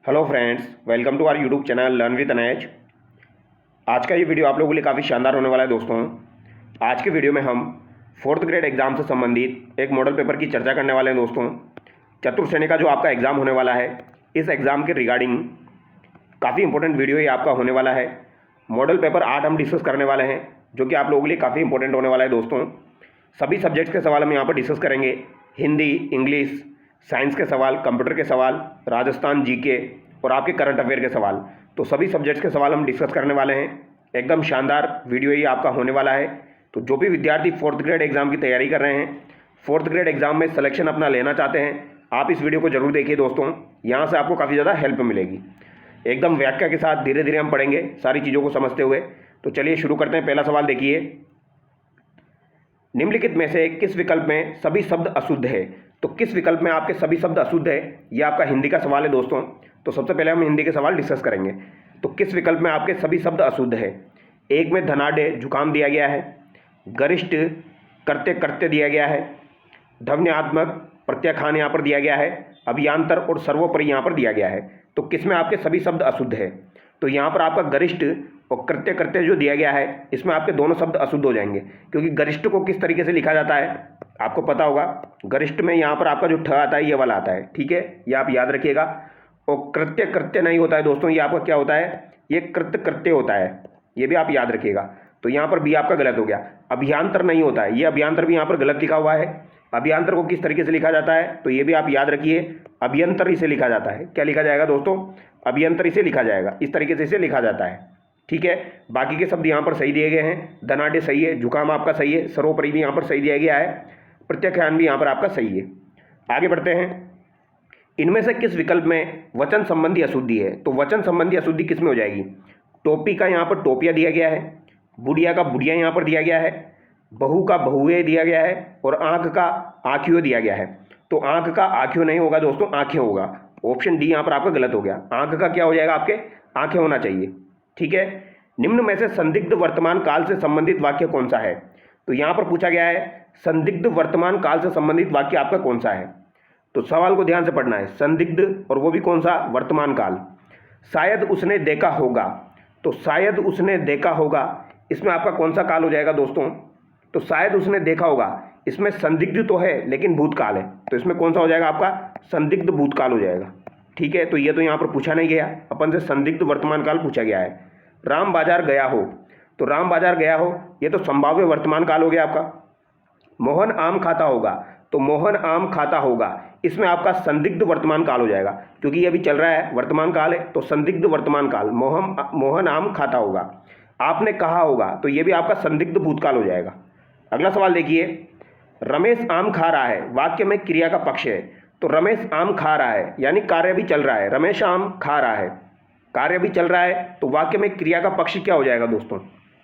Hello friends, welcome to our YouTube channel learn with अनैज। आज का ये वीडियो आप लोगों के लिए काफ़ी शानदार होने वाला है दोस्तों। आज के वीडियो में हम 4th ग्रेड एग्ज़ाम से संबंधित एक मॉडल पेपर की चर्चा करने वाले हैं दोस्तों। चतुर्थ श्रेणी का जो आपका एग्ज़ाम होने वाला है, इस एग्ज़ाम के रिगार्डिंग काफ़ी इंपॉर्टेंट वीडियो ये आपका होने वाला है। मॉडल पेपर 8 हम डिस्कस करने वाले हैं, जो कि आप लोगों के लिए काफ़ी इंपॉर्टेंट होने वाला है दोस्तों। सभी सब्जेक्ट्स के सवाल हम यहाँ पर डिस्कस करेंगे। हिंदी, इंग्लिश, साइंस के सवाल, कंप्यूटर के सवाल, राजस्थान जीके और आपके करंट अफेयर के सवाल, तो सभी सब्जेक्ट्स के सवाल हम डिस्कस करने वाले हैं। एकदम शानदार वीडियो ये आपका होने वाला है। तो जो भी विद्यार्थी 4th ग्रेड एग्ज़ाम की तैयारी कर रहे हैं, 4th ग्रेड एग्ज़ाम में सिलेक्शन अपना लेना चाहते हैं, आप इस वीडियो को जरूर देखिए दोस्तों। यहाँ से आपको काफ़ी ज़्यादा हेल्प मिलेगी। एकदम व्याख्या के साथ धीरे धीरे हम पढ़ेंगे सारी चीज़ों को समझते हुए। तो चलिए शुरू करते हैं। पहला सवाल देखिए, निम्नलिखित में से किस विकल्प में सभी शब्द अशुद्ध है? तो किस विकल्प में आपके सभी शब्द अशुद्ध है, ये आपका हिंदी का सवाल है दोस्तों। तो सबसे पहले हम हिंदी के सवाल डिस्कस करेंगे। तो किस विकल्प में आपके सभी शब्द अशुद्ध है? एक में धनाढ़ जुकाम दिया गया है, गरिष्ठ करते करते दिया गया है, ध्वन्यात्मक प्रत्याख्यान यहाँ पर दिया गया है, अभियांतर और सर्वोपरि यहाँ पर दिया गया है। तो किस में आपके सभी शब्द अशुद्ध है? तो यहाँ पर आपका गरिष्ठ और कृत्य करते जो दिया गया है, इसमें आपके दोनों शब्द अशुद्ध हो जाएंगे। क्योंकि गरिष्ठ को किस तरीके से लिखा जाता है आपको पता होगा। गरिष्ठ में यहाँ पर आपका जो ठ आता है ये वाला आता है, ठीक है, ये आप याद रखिएगा। और कृत्य कृत्य नहीं होता है दोस्तों, ये आपका क्या होता है, ये कृत्य कृत्य होता है, ये भी आप याद रखिएगा। तो यहाँ पर भी आपका गलत हो गया। अभियांतर नहीं होता है, ये अभियांतर भी यहाँ पर गलत लिखा हुआ है। अभियांतर को किस तरीके से लिखा जाता है, तो ये भी आप याद रखिए, अभियंतर इसे लिखा जाता है। क्या लिखा जाएगा दोस्तों? अभियंतर इसे लिखा जाएगा, इस तरीके से इसे लिखा जाता है, ठीक है। बाकी के शब्द यहाँ पर सही दिए गए हैं। धनाढ़ सही है, जुकाम आपका सही है, सर्वोपरि भी यहाँ पर सही दिया गया है, प्रत्याख्यान भी यहाँ पर आपका सही है। आगे बढ़ते हैं। इनमें से किस विकल्प में वचन संबंधी अशुद्धि है? तो वचन संबंधी अशुद्धि किस में हो जाएगी? टोपी का यहाँ पर टोपिया दिया गया है, बुढ़िया का बुढ़िया यहाँ पर दिया गया है, बहू का बहुए दिया गया है और आंख का आँखियों दिया गया है। तो आंख का आँखियों नहीं होगा दोस्तों, आंखें होगा। ऑप्शन डी यहाँ पर आपका गलत हो गया। आंख का क्या हो जाएगा, आपके आंखें होना चाहिए, ठीक है। निम्न में से संदिग्ध वर्तमान काल से संबंधित वाक्य कौन सा है? तो यहाँ पर पूछा गया है संदिग्ध वर्तमान काल से संबंधित वाक्य आपका कौन सा है। तो सवाल को ध्यान से पढ़ना है, संदिग्ध और वो भी कौन सा, वर्तमान काल। शायद उसने देखा होगा, तो शायद उसने देखा होगा, इसमें आपका कौन सा काल हो जाएगा दोस्तों? तो शायद उसने देखा होगा, इसमें संदिग्ध तो है लेकिन भूतकाल है, तो इसमें कौन सा हो जाएगा आपका, संदिग्ध भूतकाल हो जाएगा, ठीक है। तो ये तो यहाँ पर पूछा नहीं गया, अपन से संदिग्ध वर्तमान काल पूछा गया है। राम बाजार गया हो, तो राम बाजार गया हो, ये तो संभाव्य वर्तमान काल हो गया आपका। मोहन आम खाता होगा, तो मोहन आम खाता होगा, इसमें आपका संदिग्ध वर्तमान काल हो जाएगा, क्योंकि ये अभी चल रहा है, वर्तमान काल है, तो संदिग्ध वर्तमान काल। मोहन आम खाता होगा। आपने कहा होगा, तो ये भी आपका संदिग्ध भूतकाल हो जाएगा। अगला सवाल देखिए, रमेश आम खा रहा है, वाक्य में क्रिया का पक्ष है। तो रमेश आम खा रहा है यानी कार्य भी चल रहा है, रमेश आम खा रहा है, कार्य भी चल रहा है, तो वाक्य में क्रिया का पक्ष क्या हो जाएगा दोस्तों,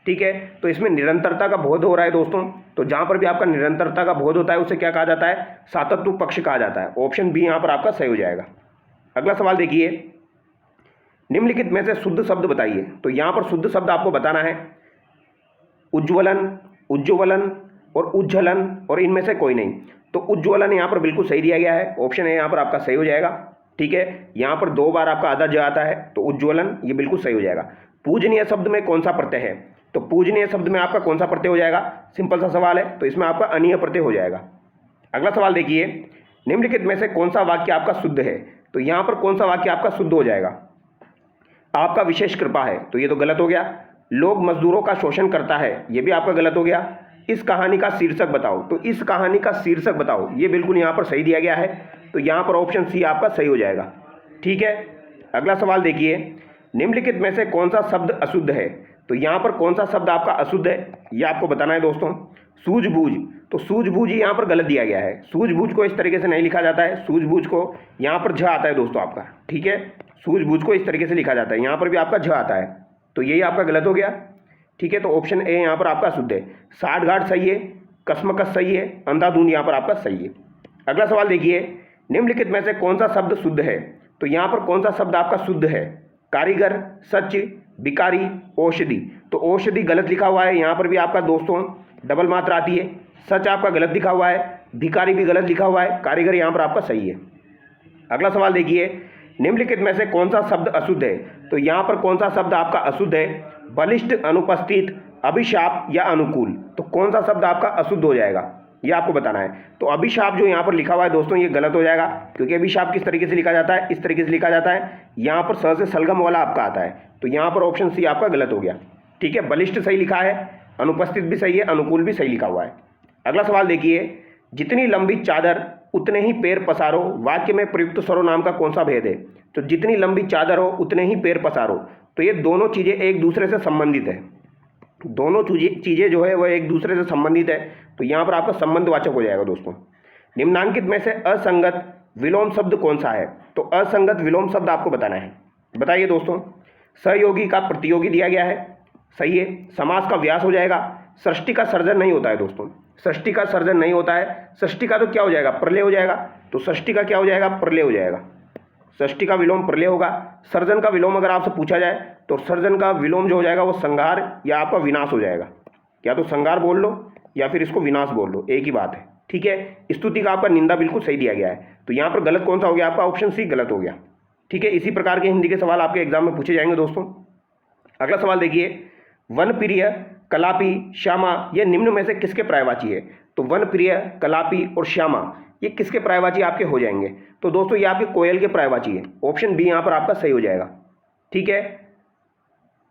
ठीक है। तो इसमें निरंतरता का बोध हो रहा है दोस्तों, तो जहां पर भी आपका निरंतरता का बोध होता है उसे क्या कहा जाता है, सातत्व पक्ष कहा जाता है। ऑप्शन बी यहां पर आपका सही हो जाएगा। अगला सवाल देखिए, निम्नलिखित में से शुद्ध शब्द बताइए। तो यहां पर शुद्ध शब्द आपको बताना है उज्ज्वलन, उज्ज्वलन और उज्ज्वलन, और इनमें से कोई नहीं। तो उज्ज्वलन यहाँ पर बिल्कुल सही दिया गया है, ऑप्शन ए यहाँ पर आपका सही हो जाएगा, ठीक है। यहाँ पर 2 बार आपका आधा ज आता है, तो उज्ज्वलन ये बिल्कुल सही हो जाएगा। पूजनीय शब्द में कौन सा प्रत्यय है? तो पूजनीय शब्द में आपका कौन सा प्रत्यय हो जाएगा, सिंपल सा सवाल है, तो इसमें आपका अनीय प्रत्यय हो जाएगा। अगला सवाल देखिए, निम्नलिखित में से कौन सा वाक्य आपका शुद्ध है? तो यहाँ पर कौन सा वाक्य आपका शुद्ध हो जाएगा, आपका विशेष कृपा है, तो ये तो गलत हो गया। लोग मजदूरों का शोषण करता है, ये भी आपका गलत हो गया। इस कहानी का शीर्षक बताओ, तो इस कहानी का शीर्षक बताओ, ये बिल्कुल यहाँ पर सही दिया गया है, तो यहाँ पर ऑप्शन सी आपका सही हो जाएगा, ठीक है। अगला सवाल देखिए, निम्नलिखित में से कौन सा शब्द अशुद्ध है? तो यहाँ पर कौन सा शब्द आपका अशुद्ध है, ये आपको बताना है दोस्तों। सूझबूझ, तो सूझबूझ यहाँ पर गलत दिया गया है। सूझबूझ को इस तरीके से नहीं लिखा जाता है, सूझबूझ को यहाँ पर झ आता है दोस्तों आपका, ठीक है। सूझबूझ को इस तरीके से लिखा जाता है, यहाँ पर भी आपका झ आता है, तो यही आपका गलत हो गया, ठीक है। तो ऑप्शन ए यहाँ पर आपका शुद्ध है। साठ गांठ सही है, कसमकस सही है, अंधाधुंध यहाँ पर आपका सही है। अगला सवाल देखिए, निम्नलिखित में से कौन सा शब्द शुद्ध है? तो यहाँ पर कौन सा शब्द आपका शुद्ध है? कारीगर, सच, भिकारी, औषधि। तो औषधि गलत लिखा हुआ है, यहाँ पर भी आपका दोस्तों डबल मात्रा आती है। सच आपका गलत लिखा हुआ है, भिकारी भी गलत लिखा हुआ है, कारीगर यहाँ पर आपका सही है। अगला सवाल देखिए, निम्नलिखित में से कौन सा शब्द अशुद्ध है? तो यहाँ पर कौन सा शब्द आपका अशुद्ध है? बलिष्ठ, अनुपस्थित, अभिशाप या अनुकूल। तो कौन सा शब्द आपका अशुद्ध हो जाएगा ये आपको बताना है। तो अभिशाप जो यहाँ पर लिखा हुआ है दोस्तों ये गलत हो जाएगा, क्योंकि अभिशाप किस तरीके से लिखा जाता है? इस तरीके से लिखा जाता है, यहाँ पर स से सलगम वाला आपका आता है, तो यहाँ पर ऑप्शन सी आपका गलत हो गया। ठीक है, बलिष्ठ सही लिखा है, अनुपस्थित भी सही है, अनुकूल भी सही लिखा हुआ है। अगला सवाल देखिए, जितनी लंबी चादर उतने ही पैर पसारो, वाक्य में प्रयुक्त सर्वनाम का कौन सा भेद है? तो जितनी लंबी चादर हो उतने ही पैर पसारो, तो ये दोनों चीज़ें एक दूसरे से संबंधित है, दोनों चीज़ें जो है वह एक दूसरे से संबंधित है, तो यहाँ पर आपका संबंधवाचक हो जाएगा दोस्तों। निम्नांकित में से असंगत विलोम शब्द कौन सा है? तो असंगत विलोम शब्द आपको बताना है, बताइए दोस्तों। सहयोगी का प्रतियोगी दिया गया है, सही है। समास का व्यास हो जाएगा। सृष्टि का सर्जन नहीं होता है दोस्तों, सृष्टि का सर्जन नहीं होता है। सृष्टि का तो क्या हो जाएगा? प्रलय हो जाएगा, तो सृष्टि का क्या हो जाएगा? प्रलय हो जाएगा। सृष्टि का विलोम प्रलय होगा। सर्जन का विलोम अगर आपसे पूछा जाए तो सर्जन का विलोम जो हो जाएगा वो संहार या आपका विनाश हो जाएगा। या तो संहार बोल लो या फिर इसको विनाश बोल लो, एक ही बात है। ठीक है, स्तुति का आपका निंदा बिल्कुल सही दिया गया है, तो यहाँ पर गलत कौन सा हो गया? आपका ऑप्शन सी गलत हो गया। ठीक है, इसी प्रकार के हिंदी के सवाल आपके एग्जाम में पूछे जाएंगे दोस्तों। अगला सवाल देखिए, वन प्रिय, कलापी, श्यामा ये निम्न में से किसके पर्यायवाची है? तो वन प्रिय, कलापी और श्यामा ये किसके पर्यायवाची आपके हो जाएंगे? तो दोस्तों ये आपके कोयल के पर्यायवाची है, ऑप्शन बी यहाँ पर आपका सही हो जाएगा। ठीक है,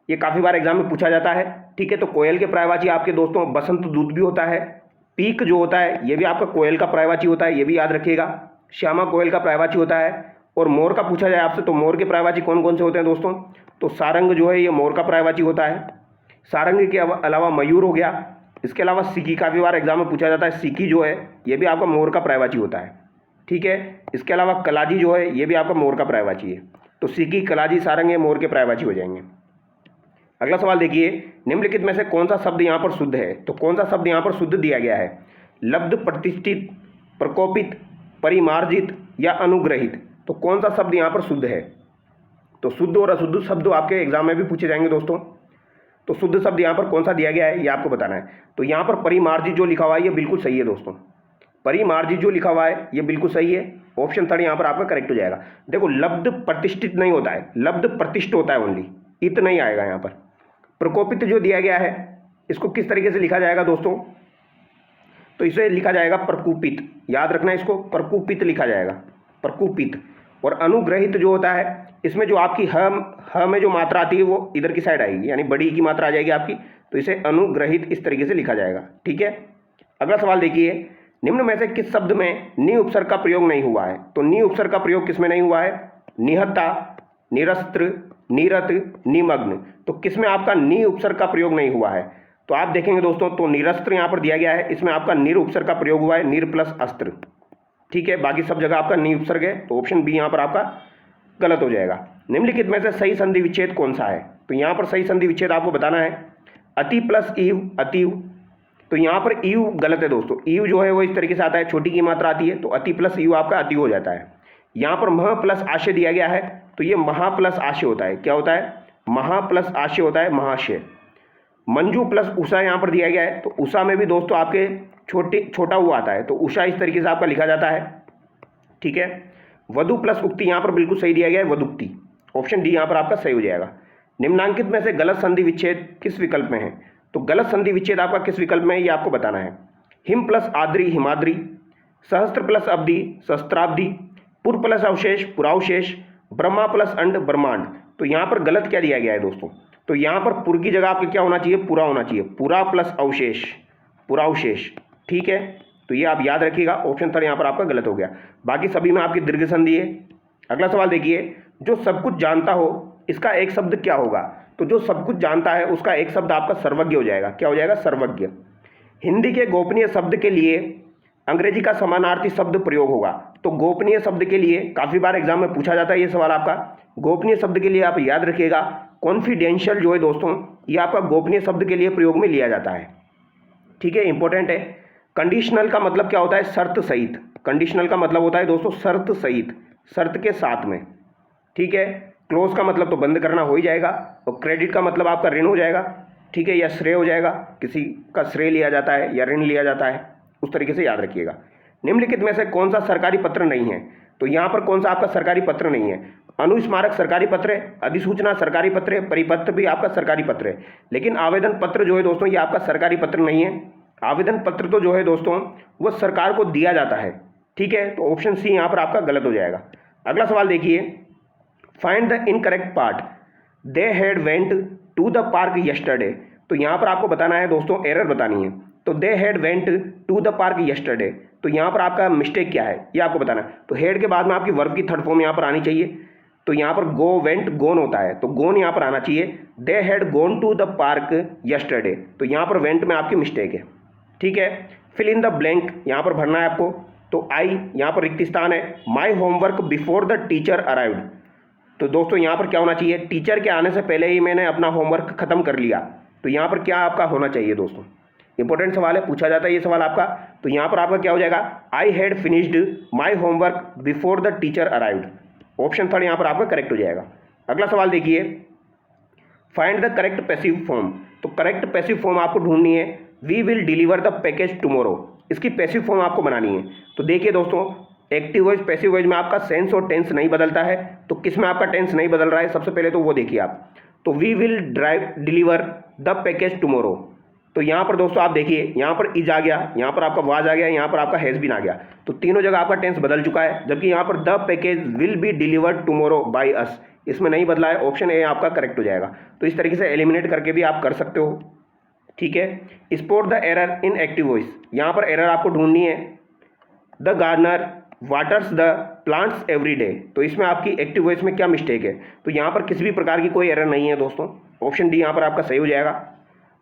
ये काफ़ी बार एग्जाम में पूछा जाता है। ठीक है, तो कोयल के पर्यायवाची आपके दोस्तों बसंत दूत भी होता है, पीक जो होता है ये भी आपका कोयल का पर्यायवाची होता है, ये भी याद रखिएगा। श्यामा कोयल का पर्यायवाची होता है। और मोर का पूछा जाए आपसे तो मोर के पर्यायवाची कौन कौन से होते हैं दोस्तों? तो सारंग जो है ये मोर का पर्यायवाची होता है। सारंग के अलावा मयूर हो गया। इसके अलावा सिकी काफ़ी बार एग्जाम में पूछा जाता है, सिकी जो है ये भी आपका मोर का पर्यायवाची होता है। ठीक है, इसके अलावा कलाजी जो है ये भी आपका मोर का पर्यायवाची है। तो सिकी, कलाजी, सारंग ये मोर के पर्यायवाची हो जाएंगे। अगला सवाल देखिए, निम्नलिखित में से कौन सा शब्द यहाँ पर शुद्ध है? तो कौन सा शब्द यहाँ पर शुद्ध दिया गया है? लब्ध, प्रतिष्ठित, प्रकोपित, परिमार्जित या अनुग्रहित। तो कौन सा शब्द यहाँ पर शुद्ध है? तो शुद्ध और अशुद्ध शब्द आपके एग्जाम में भी पूछे जाएंगे दोस्तों। तो शुद्ध शब्द यहाँ पर कौन सा दिया गया है ये आपको बताना है। तो यहाँ पर परिमार्जित जो लिखा हुआ है ये बिल्कुल सही है दोस्तों, परिमार्जित जो लिखा हुआ है ये बिल्कुल सही है। ऑप्शन थर्ड यहाँ पर आपका करेक्ट हो जाएगा। देखो लब्ध प्रतिष्ठित नहीं होता है, लब्ध प्रतिष्ठ होता है ओनली, इत नहीं आएगा यहाँ पर। प्रकोपित जो दिया गया है इसको किस तरीके से लिखा जाएगा दोस्तों? तो इसे लिखा जाएगा प्रकुपित, याद रखना इसको, प्रकुपित लिखा जाएगा, प्रकुपित। और अनुग्रहित जो होता है इसमें जो आपकी ह में जो मात्रा आती है वो इधर की साइड आएगी, यानी बड़ी की मात्रा आ जाएगी आपकी, तो इसे अनुग्रहित इस तरीके से लिखा जाएगा। ठीक है, अगला सवाल देखिए, निम्न में से किस शब्द में नि उपसर्ग का प्रयोग नहीं हुआ है? तो नि उपसर्ग का प्रयोग किस में नहीं हुआ है? निहत्ता, निरस्त्र, निरत, निमग्न। तो किस में आपका नि उपसर्ग का प्रयोग नहीं हुआ है? तो आप देखेंगे दोस्तों तो निरस्त्र यहाँ पर दिया गया है, इसमें आपका निर उपसर्ग का प्रयोग हुआ है, निर प्लस अस्त्र। ठीक है, बाकी सब जगह आपका नि उपसर्ग है, तो ऑप्शन बी यहाँ पर आपका गलत हो जाएगा। निम्नलिखित में से सही संधि विच्छेद कौन सा है? तो यहाँ पर सही संधि विच्छेद आपको बताना है। अति प्लस ईव, अतिव। तो यहाँ पर ईव गलत है दोस्तों, ईव जो है वो इस तरीके से आता है, छोटी की मात्रा आती है, तो अति प्लस ईव आपका अति हो जाता है। यहाँ पर मह प्लस आशय दिया गया है, तो ये महा प्लस आशय होता है। क्या होता है? महा प्लस आशय होता है, महाशय। मंजू प्लस उषा यहाँ पर दिया गया है, तो उषा में भी दोस्तों आपके छोटा हुआ आता है, तो उषा इस तरीके से आपका लिखा जाता है। ठीक है, वधु प्लस उक्ति यहाँ पर बिल्कुल सही दिया गया है, वधुक्ति। ऑप्शन डी यहाँ पर आपका सही हो जाएगा। निम्नांकित में से गलत संधि विच्छेद किस विकल्प में है? तो गलत संधि विच्छेद आपका किस विकल्प में है ये आपको बताना है। हिम प्लस आद्री, हिमाद्री। सहस्त्र प्लस अब्धि, सहस्त्राब्धि। पुर प्लस अवशेष, पुरावशेष। ब्रह्मा प्लस अंड, ब्रह्मांड। तो यहाँ पर गलत क्या दिया गया है दोस्तों? तो यहाँ पर पुर की जगह आपके क्या होना चाहिए? पूरा होना चाहिए, पूरा प्लस अवशेष, पुरावशेष। ठीक है, तो ये आप याद रखिएगा, ऑप्शन थर्ड यहाँ पर आपका गलत हो गया। बाकी सभी में आपकी दीर्घ संधि है। अगला सवाल देखिए, जो सब कुछ जानता हो इसका एक शब्द क्या होगा? तो जो सब कुछ जानता है उसका एक शब्द आपका सर्वज्ञ हो जाएगा। क्या हो जाएगा? सर्वज्ञ। हिंदी के गोपनीय शब्द के लिए अंग्रेजी का समानार्थी शब्द प्रयोग होगा। तो गोपनीय शब्द के लिए काफ़ी बार एग्जाम में पूछा जाता है ये सवाल आपका। गोपनीय शब्द के लिए आप याद रखिएगा, कॉन्फिडेंशियल जो है दोस्तों ये आपका गोपनीय शब्द के लिए प्रयोग में लिया जाता है। ठीक है, इंपॉर्टेंट है। कंडीशनल का मतलब क्या होता है? शर्त सहित। कंडीशनल का मतलब होता है दोस्तों शर्त सहित, शर्त के साथ में। ठीक है, क्लोज का मतलब तो बंद करना हो ही जाएगा, और क्रेडिट का मतलब आपका ऋण हो जाएगा। ठीक है, या श्रेय हो जाएगा, किसी का श्रेय लिया जाता है या ऋण लिया जाता है, उस तरीके से याद रखिएगा। निम्नलिखित में से कौन सा सरकारी पत्र नहीं है? तो यहाँ पर कौन सा आपका सरकारी पत्र नहीं है? अनुस्मारक सरकारी पत्र है, अधिसूचना सरकारी पत्र है, परिपत्र भी आपका सरकारी पत्र है। लेकिन आवेदन पत्र जो है दोस्तों ये आपका सरकारी पत्र नहीं है। आवेदन पत्र तो जो है दोस्तों वो सरकार को दिया जाता है, ठीक है। तो ऑप्शन सी यहाँ पर आपका गलत हो जाएगा। अगला सवाल देखिए, find the incorrect part. They had went to the park yesterday. तो यहाँ पर आपको बताना है दोस्तों, एरर बतानी है। तो they had went to the park yesterday, तो यहाँ पर आपका मिस्टेक क्या है ये आपको बताना है। तो हेड के बाद में आपकी वर्ब की थर्ड फॉर्म यहाँ पर आनी चाहिए। तो यहाँ पर गो वेंट गोन होता है, तो गोन यहाँ पर आना चाहिए। They had gone to the park yesterday, तो यहाँ पर वेंट में आपकी मिस्टेक है, ठीक है। फिल इन द ब्लैंक यहाँ पर भरना है आपको। तो आई यहाँ पर रिक्त स्थान है। माई homework before the teacher arrived, तो दोस्तों यहाँ पर क्या होना चाहिए, टीचर के आने से पहले ही मैंने अपना होमवर्क खत्म कर लिया। तो यहाँ पर क्या आपका होना चाहिए दोस्तों, इंपॉर्टेंट सवाल है, पूछा जाता है ये सवाल आपका। तो यहाँ पर आपका क्या हो जाएगा, I had finished my homework before the teacher arrived. Option third यहाँ पर आपका करेक्ट हो जाएगा। अगला सवाल देखिए, find the correct passive form. तो करेक्ट पैसिव फॉर्म आपको ढूंढनी है। We will deliver the package tomorrow, इसकी पैसिव फॉर्म आपको बनानी है। तो देखिए दोस्तों, एक्टिव वॉइस पैसिव वॉइस में आपका सेंस और टेंस नहीं बदलता है। तो किस में आपका टेंस नहीं बदल रहा है, सबसे पहले तो वो देखिए आप। तो we will deliver the package tomorrow, तो यहाँ पर दोस्तों आप देखिए, यहाँ पर इज आ गया, यहाँ पर आपका वाज आ गया, यहाँ पर आपका हैज बीन आ गया। तो तीनों जगह आपका टेंस बदल चुका है। जबकि यहाँ पर the package will be delivered tomorrow by us, इसमें नहीं बदला है। ऑप्शन ए आपका करेक्ट हो जाएगा। तो इस तरीके से एलिमिनेट करके भी आप कर सकते हो, ठीक है। Spot the error in active voice, यहाँ पर एरर आपको ढूंढनी है। The gardener waters the plants every day, तो इसमें आपकी एक्टिव वॉइस में क्या मिस्टेक है। तो यहाँ पर किसी भी प्रकार की कोई एरर नहीं है दोस्तों। ऑप्शन डी यहाँ पर आपका सही हो जाएगा।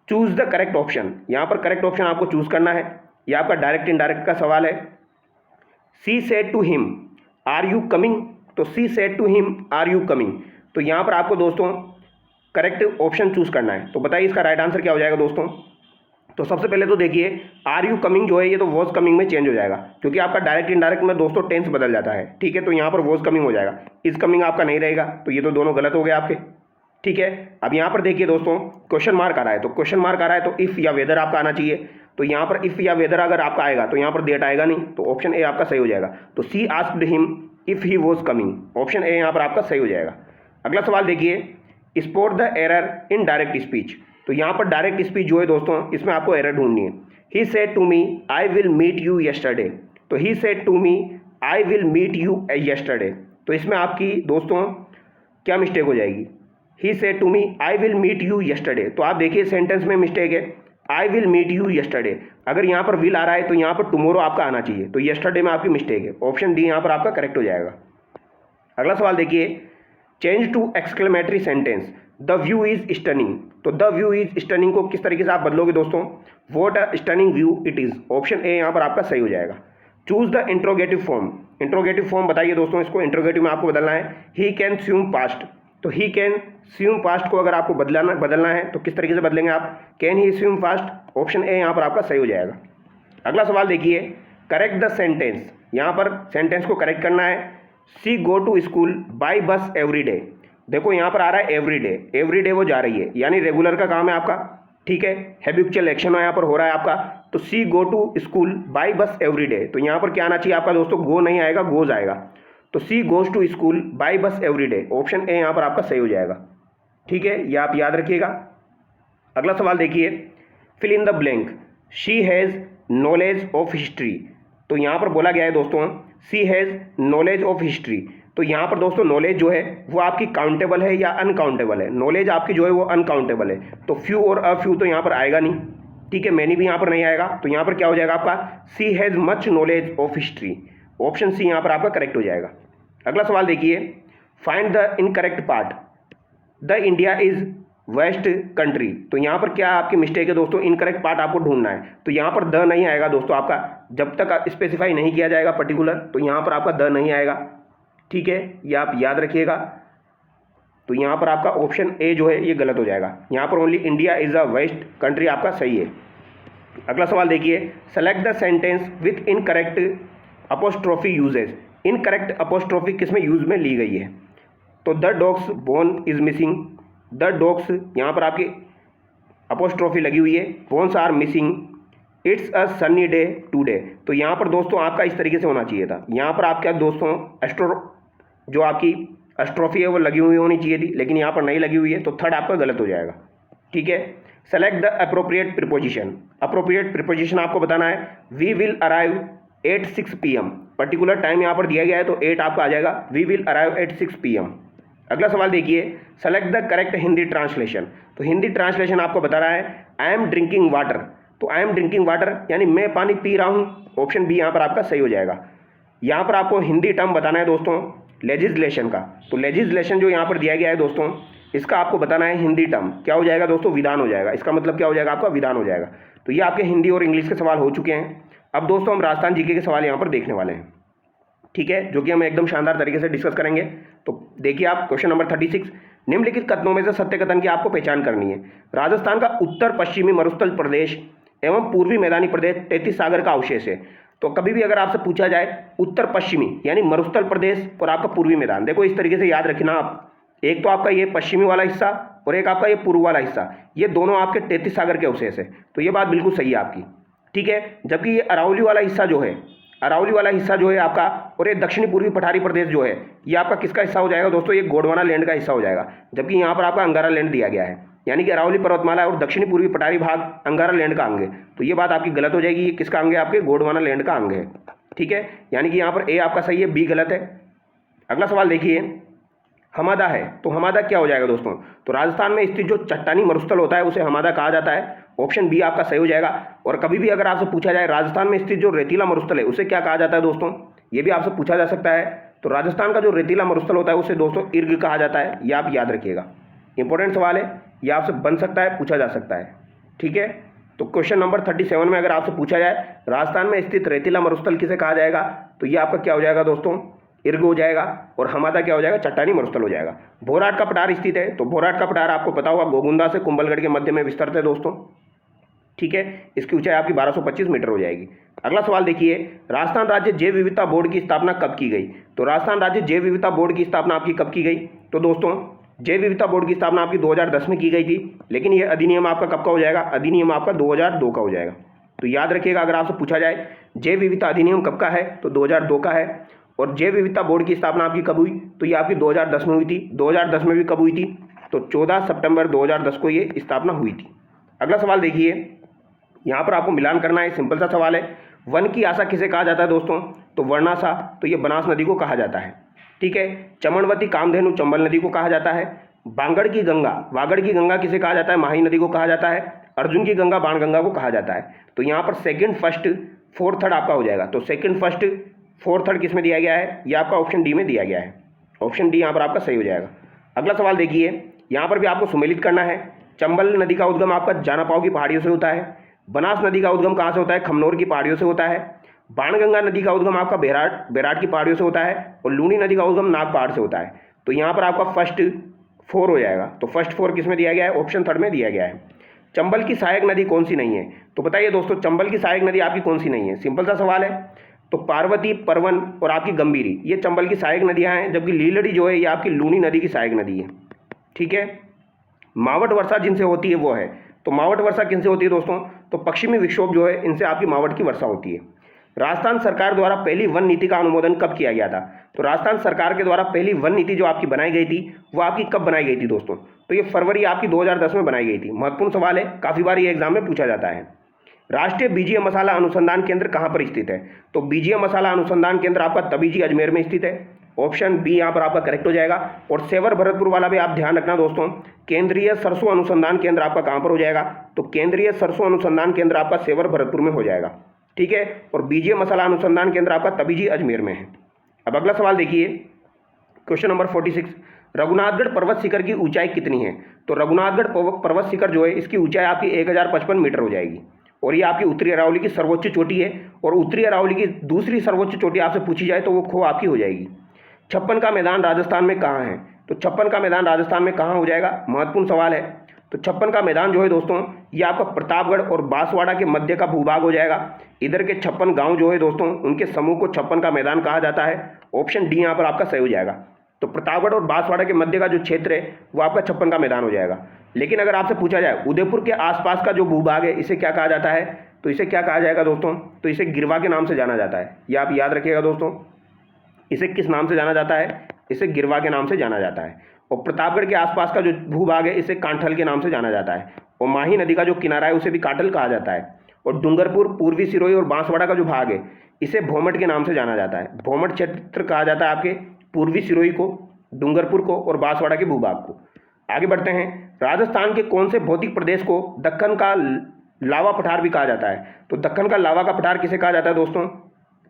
चूज द करेक्ट ऑप्शन, यहाँ पर करेक्ट ऑप्शन आपको चूज करना है। यह आपका डायरेक्ट इनडायरेक्ट का सवाल है। She said to him are you coming, तो she said to him are you coming, तो यहाँ पर आपको दोस्तों करेक्ट ऑप्शन चूज करना है। तो बताइए इसका राइट आंसर क्या हो जाएगा दोस्तों। तो सबसे पहले तो देखिए, आर यू कमिंग जो है ये तो वॉज कमिंग में चेंज हो जाएगा, क्योंकि आपका डायरेक्ट इनडायरेक्ट में दोस्तों टेंस बदल जाता है, ठीक है। तो यहाँ पर वॉज कमिंग हो जाएगा, इज कमिंग आपका नहीं रहेगा। तो ये तो दोनों गलत हो गए आपके, ठीक है। अब यहाँ पर देखिए दोस्तों, क्वेश्चन मार्क आ रहा है, तो क्वेश्चन मार्क आ रहा है तो इफ या वेदर आपका आना चाहिए। तो यहाँ पर इफ या वेदर अगर आपका आएगा तो यहाँ पर डेट आएगा नहीं, तो ऑप्शन ए आपका सही हो जाएगा। तो she asked him if he was coming, option A यहाँ पर आपका सही हो जाएगा। अगला सवाल देखिए, spot the error in direct speech, तो यहाँ पर डायरेक्ट स्पीच जो है दोस्तों इसमें आपको एरर ढूंढनी है। He said to me I will meet you yesterday, तो he said to me I will meet you yesterday, तो इसमें आपकी दोस्तों क्या मिस्टेक हो जाएगी। He said to me I will meet you yesterday, तो आप देखिए सेंटेंस में मिस्टेक है, I will meet you yesterday. अगर यहाँ पर विल आ रहा है तो यहाँ पर टुमारो आपका आना चाहिए, तो येस्टरडे में आपकी मिस्टेक है। ऑप्शन डी यहाँ पर आपका करेक्ट हो जाएगा। अगला सवाल देखिए, change to exclamatory sentence the view is stunning, तो द व्यू इज स्टनिंग को किस तरीके से आप बदलोगे दोस्तों, what a stunning view it is, option A यहाँ पर आपका सही हो जाएगा। Choose the interrogative form, interrogative form बताइए दोस्तों, इसको इंट्रोगेटिव में आपको बदलना है। ही कैन स्यूम पास्ट, तो ही कैन स्यूम पास्ट को अगर आपको बदलना है तो किस तरीके से बदलेंगे आप, can he swim fast, option A यहाँ पर आपका सही हो जाएगा। अगला सवाल देखिए, करेक्ट द सेंटेंस, यहाँ पर सेंटेंस को करेक्ट करना है। She go to school by bus every day, देखो यहाँ पर आ रहा है एवरी डे वो जा रही है, यानी रेगुलर का काम है आपका, ठीक है। हैबिचुअल एक्शन यहाँ पर हो रहा है आपका। तो she go to school by bus every day, तो यहाँ पर क्या आना चाहिए आपका दोस्तों, गो नहीं आएगा, गोज आएगा। तो she goes to school by bus every day, option A यहाँ पर आपका सही हो जाएगा, ठीक है, ये आप याद रखिएगा। अगला सवाल देखिए, fill in the blank she has knowledge of history, तो यहाँ पर बोला गया है दोस्तों she has knowledge of history, तो यहाँ पर दोस्तों नॉलेज जो है वो आपकी काउंटेबल है या अनकाउंटेबल है। नॉलेज आपकी जो है वो अनकाउंटेबल है, तो फ्यू और अ फ्यू तो यहाँ पर आएगा नहीं, ठीक है, मैनी भी यहाँ पर नहीं आएगा। तो यहाँ पर क्या हो जाएगा आपका, she has much knowledge of history, option C यहाँ पर आपका करेक्ट हो जाएगा। अगला सवाल देखिए, find the incorrect part the India is west country, तो यहाँ पर क्या आपकी मिस्टेक है दोस्तों, इनकरेक्ट पार्ट आपको ढूंढना है। तो यहाँ पर द नहीं आएगा दोस्तों आपका, जब तक स्पेसिफाई नहीं किया जाएगा पर्टिकुलर, तो यहाँ पर आपका द नहीं आएगा, ठीक है, ये आप याद रखिएगा। तो यहाँ पर आपका ऑप्शन ए जो है ये गलत हो जाएगा, यहाँ पर only India is a west country आपका सही है। अगला सवाल देखिए, select the sentence with incorrect apostrophe usage, incorrect apostrophe किसमें यूज में ली गई है। तो the dog's bone is missing, the dog's यहाँ पर आपकी अपोस्ट्रोफी लगी हुई है, bones are missing, it's a sunny day today, तो यहाँ पर दोस्तों आपका इस तरीके से होना चाहिए था। यहाँ पर आपका दोस्तों जो आपकी अस्ट्रॉफी है वो लगी हुई होनी चाहिए थी, लेकिन यहाँ पर नहीं लगी हुई है, तो थर्ड आपका गलत हो जाएगा। ठीक है, select the appropriate preposition. Appropriate preposition आपको बताना है we will arrive at 6 PM। Particular time यहाँ पर दिया गया है तो 8 आपका आ जाएगा, we will arrive at 6 PM। अगला सवाल देखिए, select the correct Hindi translation. तो हिंदी ट्रांसलेशन आपको बता रहा है आई एम ड्रिंकिंग वाटर। तो आई एम ड्रिंकिंग वाटर यानी मैं पानी पी रहा हूँ, ऑप्शन बी यहाँ पर आपका सही हो जाएगा। यहाँ पर आपको हिंदी टर्म बताना है दोस्तों लेजिस्लेशन का। तो लेजिस्लेशन जो यहाँ पर दिया गया है दोस्तों, इसका आपको बताना है हिंदी टर्म क्या हो जाएगा दोस्तों, विधान हो जाएगा। इसका मतलब क्या हो जाएगा आपका, विधान हो जाएगा। तो ये आपके हिंदी और इंग्लिश के सवाल हो चुके हैं। अब दोस्तों हम राजस्थान जीके के सवाल यहाँ पर देखने वाले हैं, ठीक है, जो कि हम एकदम शानदार तरीके से डिस्कस करेंगे। तो देखिए आप क्वेश्चन नंबर 36, निम्नलिखित कथनों में से सत्य कथन की आपको पहचान करनी है। राजस्थान का उत्तर पश्चिमी मरुस्थल प्रदेश एवं पूर्वी मैदानी प्रदेश 33 सागर का अवशेष है। तो कभी भी अगर आपसे पूछा जाए उत्तर पश्चिमी यानी मरुस्थल प्रदेश और आपका पूर्वी मैदान, देखो इस तरीके से याद रखना आप, एक तो आपका ये पश्चिमी वाला हिस्सा और एक आपका ये पूर्व वाला हिस्सा, ये दोनों आपके 33 सागर के अवशेष है। तो ये बात बिल्कुल सही है आपकी, ठीक है। जबकि ये अरावली वाला हिस्सा जो है, अरावली वाला हिस्सा जो है आपका, और ये दक्षिणी पूर्वी पठारी प्रदेश जो है, ये आपका किसका हिस्सा हो जाएगा दोस्तों, ये गोंडवाना लैंड का हिस्सा हो जाएगा। जबकि यहाँ पर आपका अंगारा लैंड दिया गया है, यानी कि अरावली पर्वतमाला और दक्षिणी पूर्वी पठारी भाग अंगारा लैंड का अंग है। तो ये बात आपकी गलत हो जाएगी, ये किसका अंग है, आपके गोंडवाना लैंड का अंग है, ठीक है। यानी कि यहाँ पर ए आपका सही है, बी गलत है। अगला सवाल देखिए, हमादा है, तो हमादा क्या हो जाएगा दोस्तों, तो राजस्थान में स्थित जो चट्टानी मरुस्थल होता है उसे हमादा कहा जाता है, ऑप्शन बी आपका सही हो जाएगा। और कभी भी अगर आपसे पूछा जाए राजस्थान में स्थित जो रेतीला मरुस्थल है उसे क्या कहा जाता है दोस्तों, ये भी आपसे पूछा जा सकता है। तो राजस्थान का जो रेतीला मरुस्थल होता है उसे दोस्तों इर्ग कहा जाता है, ये आप याद रखिएगा, इंपॉर्टेंट सवाल है, ये आपसे बन सकता है, पूछा जा सकता है, ठीक है। तो क्वेश्चन नंबर 37 में अगर आपसे पूछा जाए राजस्थान में स्थित रेतीला मरुस्थल किसे कहा जाएगा, तो ये आपका क्या हो जाएगा दोस्तों, इर्ग हो जाएगा। और हमादा क्या हो जाएगा, चट्टानी मरुस्थल हो जाएगा। भोराट का पठार स्थित है, तो भोराट का पठार आपको पता होगा गोगुंदा से कुंभलगढ़ के मध्य में विस्तृत है दोस्तों, ठीक है। इसकी ऊंचाई आपकी 1225 मीटर हो जाएगी। अगला सवाल देखिए, राजस्थान राज्य जैव विविधता बोर्ड की स्थापना कब की गई। तो राजस्थान राज्य जैव विविधता बोर्ड की स्थापना आपकी कब की गई, तो दोस्तों जैव विविधता बोर्ड की स्थापना आपकी 2010 में की गई थी, लेकिन यह अधिनियम आपका कब का हो जाएगा, अधिनियम आपका 2002 का हो जाएगा। तो याद रखिएगा, अगर आपसे पूछा जाए जैव विविधता अधिनियम कब का है, तो 2002 का है। और जैव विविधता बोर्ड की स्थापना आपकी कब हुई, तो ये आपकी 2010 में हुई थी। 2010 में भी कब हुई थी, तो 14 सितंबर 2010 को ये स्थापना हुई थी। अगला सवाल देखिए, यहाँ पर आपको मिलान करना है, सिंपल सा सवाल है। वन की आशा किसे कहा जाता है दोस्तों, तो वर्णाशा, तो ये बनास नदी को कहा जाता है, ठीक है। चमनवती कामधेनु चंबल नदी को कहा जाता है। बांगड़ की गंगा, वागड़ की गंगा किसे कहा जाता है, माही नदी को कहा जाता है। अर्जुन की गंगा बाणगंगा को कहा जाता है। तो यहाँ पर सेकंड फर्स्ट फोर्थ थर्ड आपका हो जाएगा। तो सेकंड फर्स्ट फोर्थ थर्ड किस में दिया गया है, ये आपका ऑप्शन डी में दिया गया है, ऑप्शन डी यहाँ पर आपका सही हो जाएगा। अगला सवाल देखिए, यहाँ पर भी आपको सुमेलित करना है। चंबल नदी का उद्गम आपका जानापाव की पहाड़ियों से होता है। बनास नदी का उद्गम कहाँ से होता है, खमनोर की पहाड़ियों से होता है। बाणगंगा नदी का उद्गम आपका बेराट की पहाड़ियों से होता है। और लूनी नदी का उद्गम नाग पहाड़ से होता है। तो यहाँ पर आपका फर्स्ट फोर हो जाएगा। तो फर्स्ट फोर किस में दिया गया है, ऑप्शन थर्ड में दिया गया है। चंबल की सहायक नदी कौन सी नहीं है, तो बताइए दोस्तों चंबल की सहायक नदी आपकी कौन सी नहीं है, सिंपल सा सवाल है। तो पार्वती, परवन और आपकी गंभीरी ये चंबल की सहायक नदियां हैं, जबकि लीलड़ी जो है ये आपकी लूनी नदी की सहायक नदी है, ठीक है। मावट वर्षा जिनसे होती है वो है, तो मावट वर्षा किनसे होती है दोस्तों, तो पश्चिमी विक्षोभ जो है इनसे आपकी मावट की वर्षा होती है। राजस्थान सरकार द्वारा पहली वन नीति का अनुमोदन कब किया गया था, तो राजस्थान सरकार के द्वारा पहली वन नीति जो आपकी बनाई गई थी वो आपकी कब बनाई गई थी दोस्तों, तो ये फरवरी आपकी 2010 में बनाई गई थी। महत्वपूर्ण सवाल है, काफ़ी बार ये एग्जाम में पूछा जाता है। राष्ट्रीय बीजीय मसाला अनुसंधान केंद्र कहाँ पर स्थित है, तो बीजीय मसाला अनुसंधान केंद्र आपका तबीजी अजमेर में स्थित है, ऑप्शन बी यहाँ पर आपका करेक्ट हो जाएगा। और सेवर भरतपुर वाला भी आप ध्यान रखना दोस्तों, केंद्रीय सरसों अनुसंधान केंद्र आपका कहाँ पर हो जाएगा, तो केंद्रीय सरसों अनुसंधान केंद्र आपका सेवर भरतपुर में हो जाएगा, ठीक है। और बीजीय मसाला अनुसंधान केंद्र आपका तबीजी अजमेर में है। अब अगला सवाल देखिए, क्वेश्चन नंबर 46, रघुनाथगढ़ पर्वत शिखर की ऊंचाई कितनी है, तो रघुनाथगढ़ पर्वत शिखर जो है इसकी ऊंचाई आपकी 1055 मीटर हो जाएगी। और ये आपकी उत्तरी अरावली की सर्वोच्च चोटी है। और उत्तरी अरावली की दूसरी सर्वोच्च चोटी आपसे पूछी जाए तो वो खो आपकी हो जाएगी। छप्पन का मैदान राजस्थान में कहाँ है, तो छप्पन का मैदान राजस्थान में कहाँ हो जाएगा, महत्वपूर्ण सवाल है। तो छप्पन का मैदान जो है दोस्तों ये आपका प्रतापगढ़ और बांसवाड़ा के मध्य का भूभाग हो जाएगा। इधर के 56 गांव जो है दोस्तों उनके समूह को छप्पन का मैदान कहा जाता है, ऑप्शन डी यहाँ पर आपका सही हो जाएगा। तो प्रतापगढ़ और बांसवाड़ा के मध्य का जो क्षेत्र है वो आपका छप्पन का मैदान हो जाएगा। लेकिन अगर आपसे पूछा जाए उदयपुर के आसपास का जो भूभाग है इसे क्या कहा जाता है, तो इसे क्या कहा जाएगा दोस्तों, तो इसे गिरवा के नाम से जाना जाता है। ये आप याद रखिएगा दोस्तों, इसे किस नाम से जाना जाता है, इसे गिरवा के नाम से जाना जाता है। और प्रतापगढ़ के आसपास का जो भूभाग है इसे कांठल के नाम से जाना जाता है। और माही नदी का जो किनारा है उसे भी कांठल कहा जाता है। और डूंगरपुर, पूर्वी सिरोही और बांसवाड़ा का जो भाग है इसे भोमट के नाम से जाना जाता है। भोमट क्षेत्र कहा जाता है आपके पूर्वी सिरोही को, डूंगरपुर को और बांसवाड़ा के भूभाग को। आगे बढ़ते हैं। राजस्थान के कौन से भौतिक प्रदेश को दक्कन का लावा पठार भी कहा जाता है? तो दक्कन का लावा का पठार किसे कहा जाता है दोस्तों?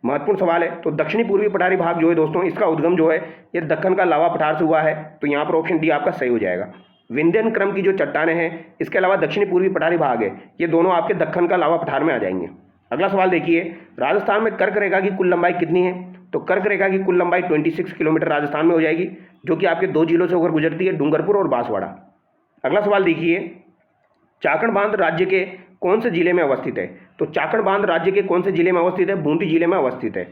महत्वपूर्ण सवाल है। तो दक्षिणी पूर्वी पठारी भाग जो है दोस्तों, इसका उद्गम जो है ये दक्कन का लावा पठार से हुआ है। तो यहाँ पर ऑप्शन डी आपका सही हो जाएगा। विंध्यन क्रम की जो चट्टानें हैं, इसके अलावा दक्षिणी पूर्वी पठारी भाग है, ये दोनों आपके दक्कन का लावा पठार में आ जाएंगे। अगला सवाल देखिए, राजस्थान में कर्क रेखा की कुल लंबाई कितनी है? तो कर्क रेखा की कुल लंबाई 26 किलोमीटर राजस्थान में हो जाएगी, जो कि आपके 2 जिलों से होकर गुजरती है, डूंगरपुर और बांसवाड़ा। अगला सवाल देखिए, चाकण बांध राज्य के कौन से जिले में अवस्थित है? तो चाकण बांध राज्य के कौन से जिले में अवस्थित है? बूंदी जिले में अवस्थित है।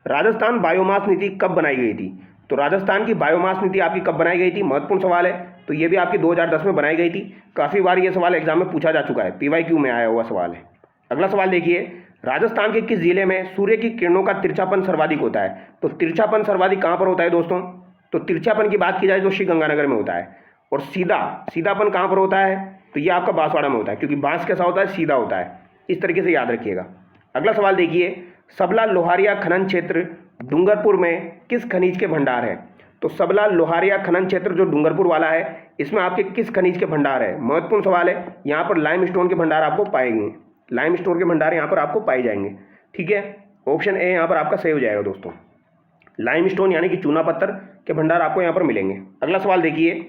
राजस्थान बायोमास नीति कब बनाई गई थी? तो राजस्थान की बायोमास नीति आपकी कब बनाई गई थी? महत्वपूर्ण सवाल है। तो ये भी आपकी 2010 में बनाई गई थी। काफ़ी बार ये सवाल एग्जाम में पूछा जा चुका है, PYQ में आया हुआ सवाल है। अगला सवाल देखिए, राजस्थान के किस जिले में सूर्य की किरणों का तिरछापन सर्वाधिक होता है? तो तिरछापन सर्वाधिक कहाँ पर होता है दोस्तों? तो तिरछापन की बात की जाए तो श्रीगंगानगर में होता है। और सीधापन कहाँ पर होता है? तो ये आपका बांसवाड़ा में होता है, क्योंकि बांस कैसा होता है? सीधा होता है। इस तरीके से याद रखिएगा। अगला सवाल देखिए, सबला लोहारिया खनन क्षेत्र डूंगरपुर में किस खनिज के भंडार है? तो सबला लोहारिया खनन क्षेत्र जो डूंगरपुर वाला है, इसमें आपके किस खनिज के भंडार है? महत्वपूर्ण सवाल है। यहाँ पर लाइम स्टोन के भंडार आपको पाएंगे, लाइम स्टोन के भंडार यहाँ पर आपको पाए जाएंगे। ठीक है, ऑप्शन ए यहाँ पर आपका सही हो जाएगा दोस्तों। लाइम स्टोन यानी कि चूना पत्थर के भंडार आपको यहाँ पर मिलेंगे। अगला सवाल देखिए,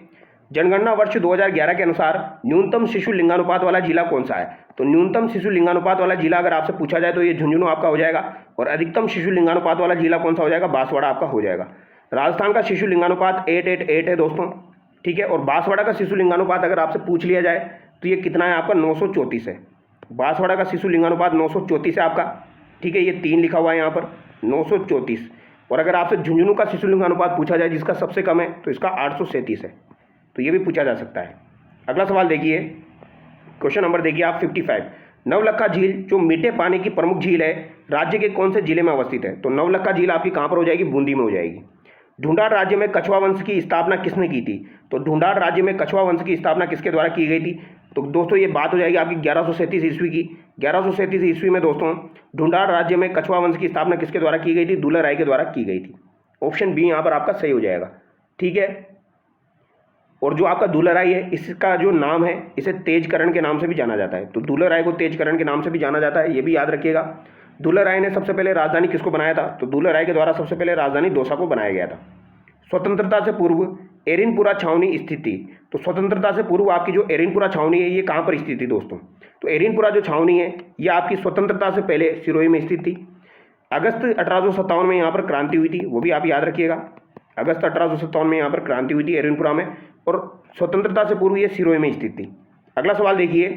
जनगणना वर्ष 2011 के अनुसार न्यूनतम शिशु लिंगानुपात वाला जिला कौन सा है? तो न्यूनतम शिशु लिंगानुपात वाला जिला अगर आपसे पूछा जाए तो ये झुंझुनू आपका हो जाएगा। और अधिकतम शिशु लिंगानुपात वाला जिला कौन सा हो जाएगा? बांसवाड़ा आपका हो जाएगा। राजस्थान का शिशु लिंगानुपात 888 है दोस्तों। ठीक है, और बांसवाड़ा का शिशु लिंगानुपात अगर आपसे पूछ लिया जाए तो ये कितना है आपका? 934 है। बांसवाड़ा का शिशु लिंगानुपात 934 है आपका। ठीक है, ये 3 लिखा हुआ है यहाँ पर, 934। और अगर आपसे झुंझुनू का शिशु लिंगानुपात पूछा जाए जिसका सबसे कम है तो इसका 837 है। तो ये भी पूछा जा सकता है। अगला सवाल देखिए, क्वेश्चन नंबर देखिए आप 55। नवलखा झील जो मीठे पानी की प्रमुख झील है, राज्य के कौन से जिले में अवस्थित है? तो नवलखा झील आपकी कहाँ पर हो जाएगी? बूंदी में हो जाएगी। ढूंढाड़ राज्य में कछुआ वंश की स्थापना किसने की थी? तो ढूंढाड़ राज्य में कछुआ वंश की स्थापना किसके द्वारा की गई थी? तो दोस्तों ये बात हो जाएगी आपकी 1137 ईस्वी की। 1137 ईस्वी में दोस्तों ढूंढाड़ राज्य में कछुआ वंश की स्थापना किसके द्वारा की गई थी? दुल्लर के द्वारा की गई थी। ऑप्शन बी यहाँ पर आपका सही हो जाएगा। ठीक है, और जो आपका दुलराई है, इसका जो नाम है इसे तेजकरण के नाम से भी जाना जाता है। तो दुलराई को तेजकरण के नाम से भी जाना जाता है, ये भी याद रखिएगा। दुलराई ने सबसे पहले राजधानी किसको बनाया था? तो दुलराई के द्वारा सबसे पहले राजधानी दौसा को बनाया गया था। स्वतंत्रता से पूर्व एरिनपुरा छावनी स्थित थी। तो स्वतंत्रता से पूर्व आपकी जो एरिनपुरा छावनी है ये कहाँ पर स्थित थी दोस्तों? तो एरिनपुरा जो छावनी है ये आपकी स्वतंत्रता से पहले सिरोही में स्थित थी। अगस्त 1857 में यहाँ पर क्रांति हुई थी, वो भी आप याद रखिएगा। अगस्त 1857 में यहाँ पर क्रांति हुई थी एरिनपुरा में, और स्वतंत्रता से पूर्व ये सिरोही में स्थित थी। अगला सवाल देखिए,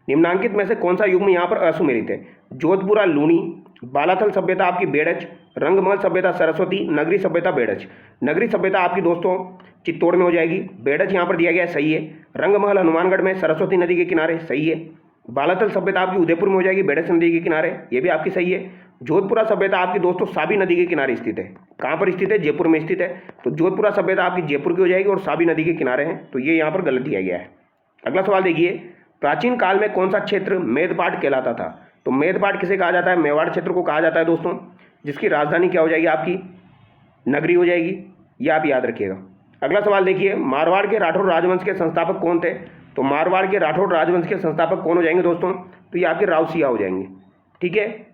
निम्नांकित में से कौन सा युग्म यहाँ पर असुमेलित है? जोधपुरा लूणी, बालाथल सभ्यता आपकी बेड़च, रंगमहल सभ्यता सरस्वती, नगरी सभ्यता बेड़च। नगरी सभ्यता आपकी दोस्तों चित्तौड़ में हो जाएगी। बेड़च यहाँ पर दिया गया है, सही है। रंगमहल हनुमानगढ़ में सरस्वती नदी के किनारे, सही है। बालाथल सभ्यता आपकी उदयपुर में हो जाएगी, बेड़च नदी के किनारे, ये भी आपकी सही है। जोधपुरा सभ्यता आपकी दोस्तों साबी नदी के किनारे स्थित है। कहाँ पर स्थित है? जयपुर में स्थित है। तो जोधपुरा सभ्यता आपकी जयपुर की हो जाएगी और साबी नदी के किनारे हैं, तो ये यहाँ पर गलत दिया गया है। अगला सवाल देखिए, प्राचीन काल में कौन सा क्षेत्र मेदपाट कहलाता था? तो मेदपाट किसे कहा जाता है? मेवाड़ क्षेत्र को कहा जाता है दोस्तों, जिसकी राजधानी क्या हो जाएगी आपकी? नगरी हो जाएगी, ये आप याद रखिएगा। अगला सवाल देखिए, मारवाड़ के राठौड़ राजवंश के संस्थापक कौन थे? तो मारवाड़ के राठौड़ राजवंश के संस्थापक कौन हो जाएंगे दोस्तों? तो ये आपके राव सिया हो जाएंगे। ठीक है,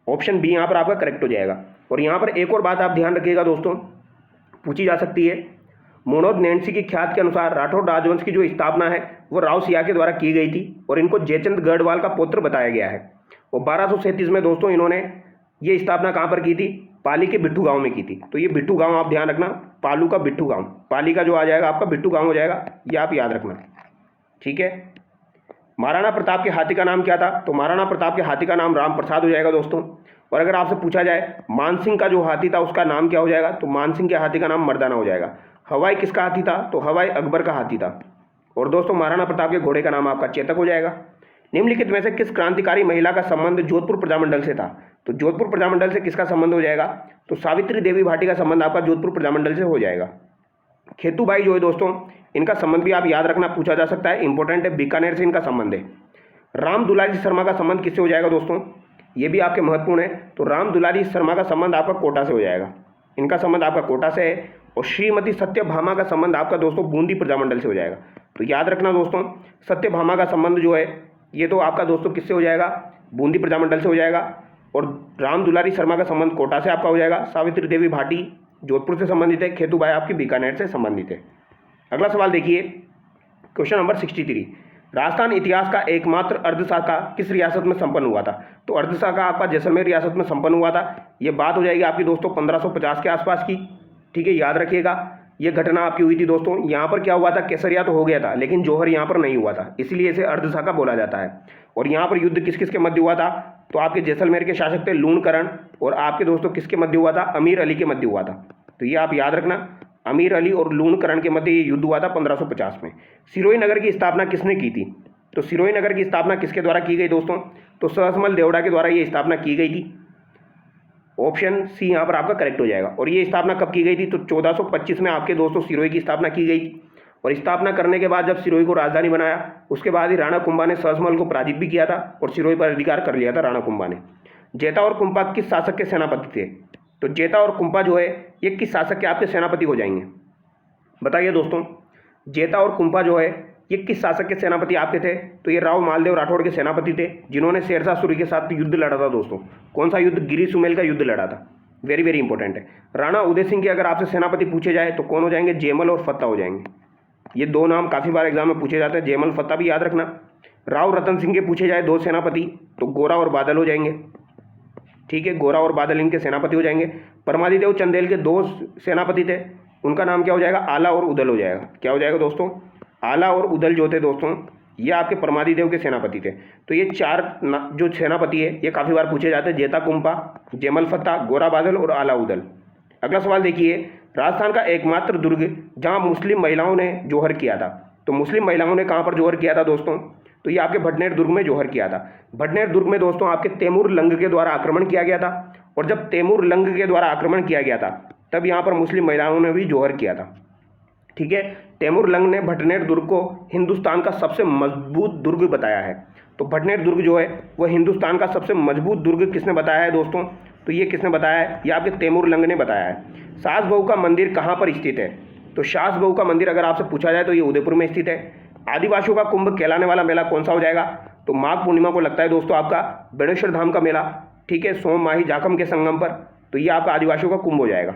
ऑप्शन बी यहाँ पर आपका करेक्ट हो जाएगा। और यहाँ पर एक और बात आप ध्यान रखिएगा दोस्तों, पूछी जा सकती है। मोनोद नैन्सी की ख्यात के अनुसार राठौड़ राजवंश की जो स्थापना है वो राव सिया के द्वारा की गई थी, और इनको जयचंद गढ़वाल का पुत्र बताया गया है। और 1237 में दोस्तों इन्होंने ये स्थापना कहाँ पर की थी? पाली के बिट्ठू गांव में की थी। तो ये बिट्ठू गांव आप ध्यान रखना, पालू का बिट्ठू गांव, पाली का जो आ जाएगा आपका बिट्ठू गांव हो जाएगा, ये आप याद रखना। ठीक है, महाराणा प्रताप के हाथी का नाम क्या था? तो महाराणा प्रताप के हाथी का नाम राम प्रसाद हो जाएगा दोस्तों। और अगर आपसे पूछा जाए मानसिंह का जो हाथी था उसका नाम क्या हो जाएगा? तो मानसिंह के हाथी का नाम मर्दाना हो जाएगा। हवाई किसका हाथी था? तो हवाई अकबर का हाथी था। और दोस्तों महाराणा प्रताप के घोड़े का नाम आपका चेतक हो जाएगा। निम्नलिखित में से किस क्रांतिकारी महिला का संबंध जोधपुर प्रजामंडल से था? तो जोधपुर प्रजामंडल से किसका संबंध हो जाएगा? तो सावित्री देवी भाटी का संबंध आपका जोधपुर प्रजामंडल से हो जाएगा। खेतूबाई जो है दोस्तों, इनका संबंध भी आप याद रखना, पूछा जा सकता है, इंपॉर्टेंट है, बीकानेर से इनका संबंध है। राम दुलारी शर्मा का संबंध किससे हो जाएगा दोस्तों? ये भी आपके महत्वपूर्ण है। तो राम दुलारी शर्मा का संबंध आपका कोटा से हो जाएगा, इनका संबंध आपका कोटा से है। और श्रीमती सत्यभामा का संबंध आपका दोस्तों बूंदी प्रजामंडल से हो जाएगा। तो याद रखना दोस्तों, सत्यभामा का संबंध जो है ये तो आपका दोस्तों किससे हो जाएगा? बूंदी प्रजामंडल से हो जाएगा। और राम दुलारी शर्मा का संबंध कोटा से आपका हो जाएगा। सावित्री देवी भाटी जोधपुर से संबंधित है। खेतूबाई आपकी बीकानेर से संबंधित है। अगला सवाल देखिए, क्वेश्चन नंबर 63, राजस्थान इतिहास का एकमात्र अर्धशाखा किस रियासत में संपन्न हुआ था? तो अर्धशाखा आपका जैसलमेर रियासत में संपन्न हुआ था। ये बात हो जाएगी आपकी दोस्तों 1550 के आसपास की, ठीक है, याद रखिएगा। ये घटना आपकी हुई थी दोस्तों। यहाँ पर क्या हुआ था? केसरिया तो हो गया था, लेकिन जौहर यहाँ पर नहीं हुआ था, इसलिए इसे अर्धशाखा बोला जाता है। और यहाँ पर युद्ध किस किस के मध्य हुआ था? तो आपके जैसलमेर के शासक थे लूणकरण, और आपके दोस्तों किसके मध्य हुआ था? अमीर अली के मध्य हुआ था। तो ये आप याद रखना, अमीर अली और लूणकरण के मध्य ये युद्ध हुआ था 1550 में। सिरोही नगर की स्थापना किसने की थी? तो सिरोही नगर की स्थापना किसके द्वारा की गई दोस्तों? तो सहसमल देवड़ा के द्वारा ये स्थापना की गई थी। ऑप्शन सी यहाँ पर आपका करेक्ट हो जाएगा। और ये स्थापना कब की गई थी? तो 1425 में आपके दोस्तों सिरोही की स्थापना की गई थी। और स्थापना करने के बाद जब सिरोही को राजधानी बनाया, उसके बाद ही राणा कुंभा ने सहसमल को पराजित भी किया था और सिरोही पर अधिकार कर लिया था राणा कुंभा ने। जेता और कुंभा किस शासक के सेनापति थे? तो जेता और कुंभा जो है ये किस शासक के आपके सेनापति हो जाएंगे? बताइए दोस्तों, जेता और कुंभा जो है ये किस शासक के सेनापति आपके थे? तो ये राव मालदेव राठौड़ के सेनापति थे, जिन्होंने शेरशाह सूरी के साथ युद्ध लड़ा था दोस्तों। कौन सा युद्ध? गिरी सुमेल का युद्ध लड़ा था। वेरी वेरी इंपॉर्टेंट है। राणा उदय सिंह के अगर आपसे सेनापति पूछे जाए तो कौन हो जाएंगे? जयमल और फत्ता हो जाएंगे। ये दो नाम काफ़ी बार एग्जाम में पूछे जाते हैं, जयमल फत्ता भी याद रखना। राव रतन सिंह के पूछे जाए दो सेनापति तो गोरा और बादल हो जाएंगे, ठीक है, गोरा और बादल इनके सेनापति हो जाएंगे। परमादिदेव चंदेल के दो सेनापति थे, उनका नाम क्या हो जाएगा? आला और उदल हो जाएगा। क्या हो जाएगा दोस्तों? आला और उदल जो थे दोस्तों ये आपके परमादिदेव के सेनापति थे। तो ये चार जो सेनापति है ये काफ़ी बार पूछे जाते हैं, जेता कुंभा, जयमल फत्ता, गोरा बादल और आला उदल। अगला सवाल देखिए, राजस्थान का एकमात्र दुर्ग जहां मुस्लिम महिलाओं ने जौहर किया था। तो मुस्लिम महिलाओं ने कहां पर जौहर किया था दोस्तों? तो ये आपके भटनेर दुर्ग में जौहर किया था। भटनेर दुर्ग में दोस्तों आपके तैमूर लंग के द्वारा आक्रमण किया गया था। और जब तैमूर लंग के द्वारा आक्रमण किया गया था तब यहाँ पर मुस्लिम महिलाओं ने भी जौहर किया था, ठीक है। तैमूर लंग ने भटनेर दुर्ग को हिंदुस्तान का सबसे मजबूत दुर्ग बताया है। तो भटनेर दुर्ग जो है वह हिंदुस्तान का सबसे मजबूत दुर्ग किसने बताया है दोस्तों? तो ये किसने बताया है? ये आपके तैमूर लंग ने बताया है। सास बहू का मंदिर कहाँ पर स्थित है? तो सास बहू का मंदिर अगर आपसे पूछा जाए तो ये उदयपुर में स्थित है। आदिवासियों का कुंभ कहलाने वाला मेला कौन सा हो जाएगा? तो माघ पूर्णिमा को लगता है दोस्तों आपका बेणेश्वर धाम का मेला, ठीक है, सोम माही जाखम के संगम पर। तो ये आपका आदिवासियों का कुंभ हो जाएगा।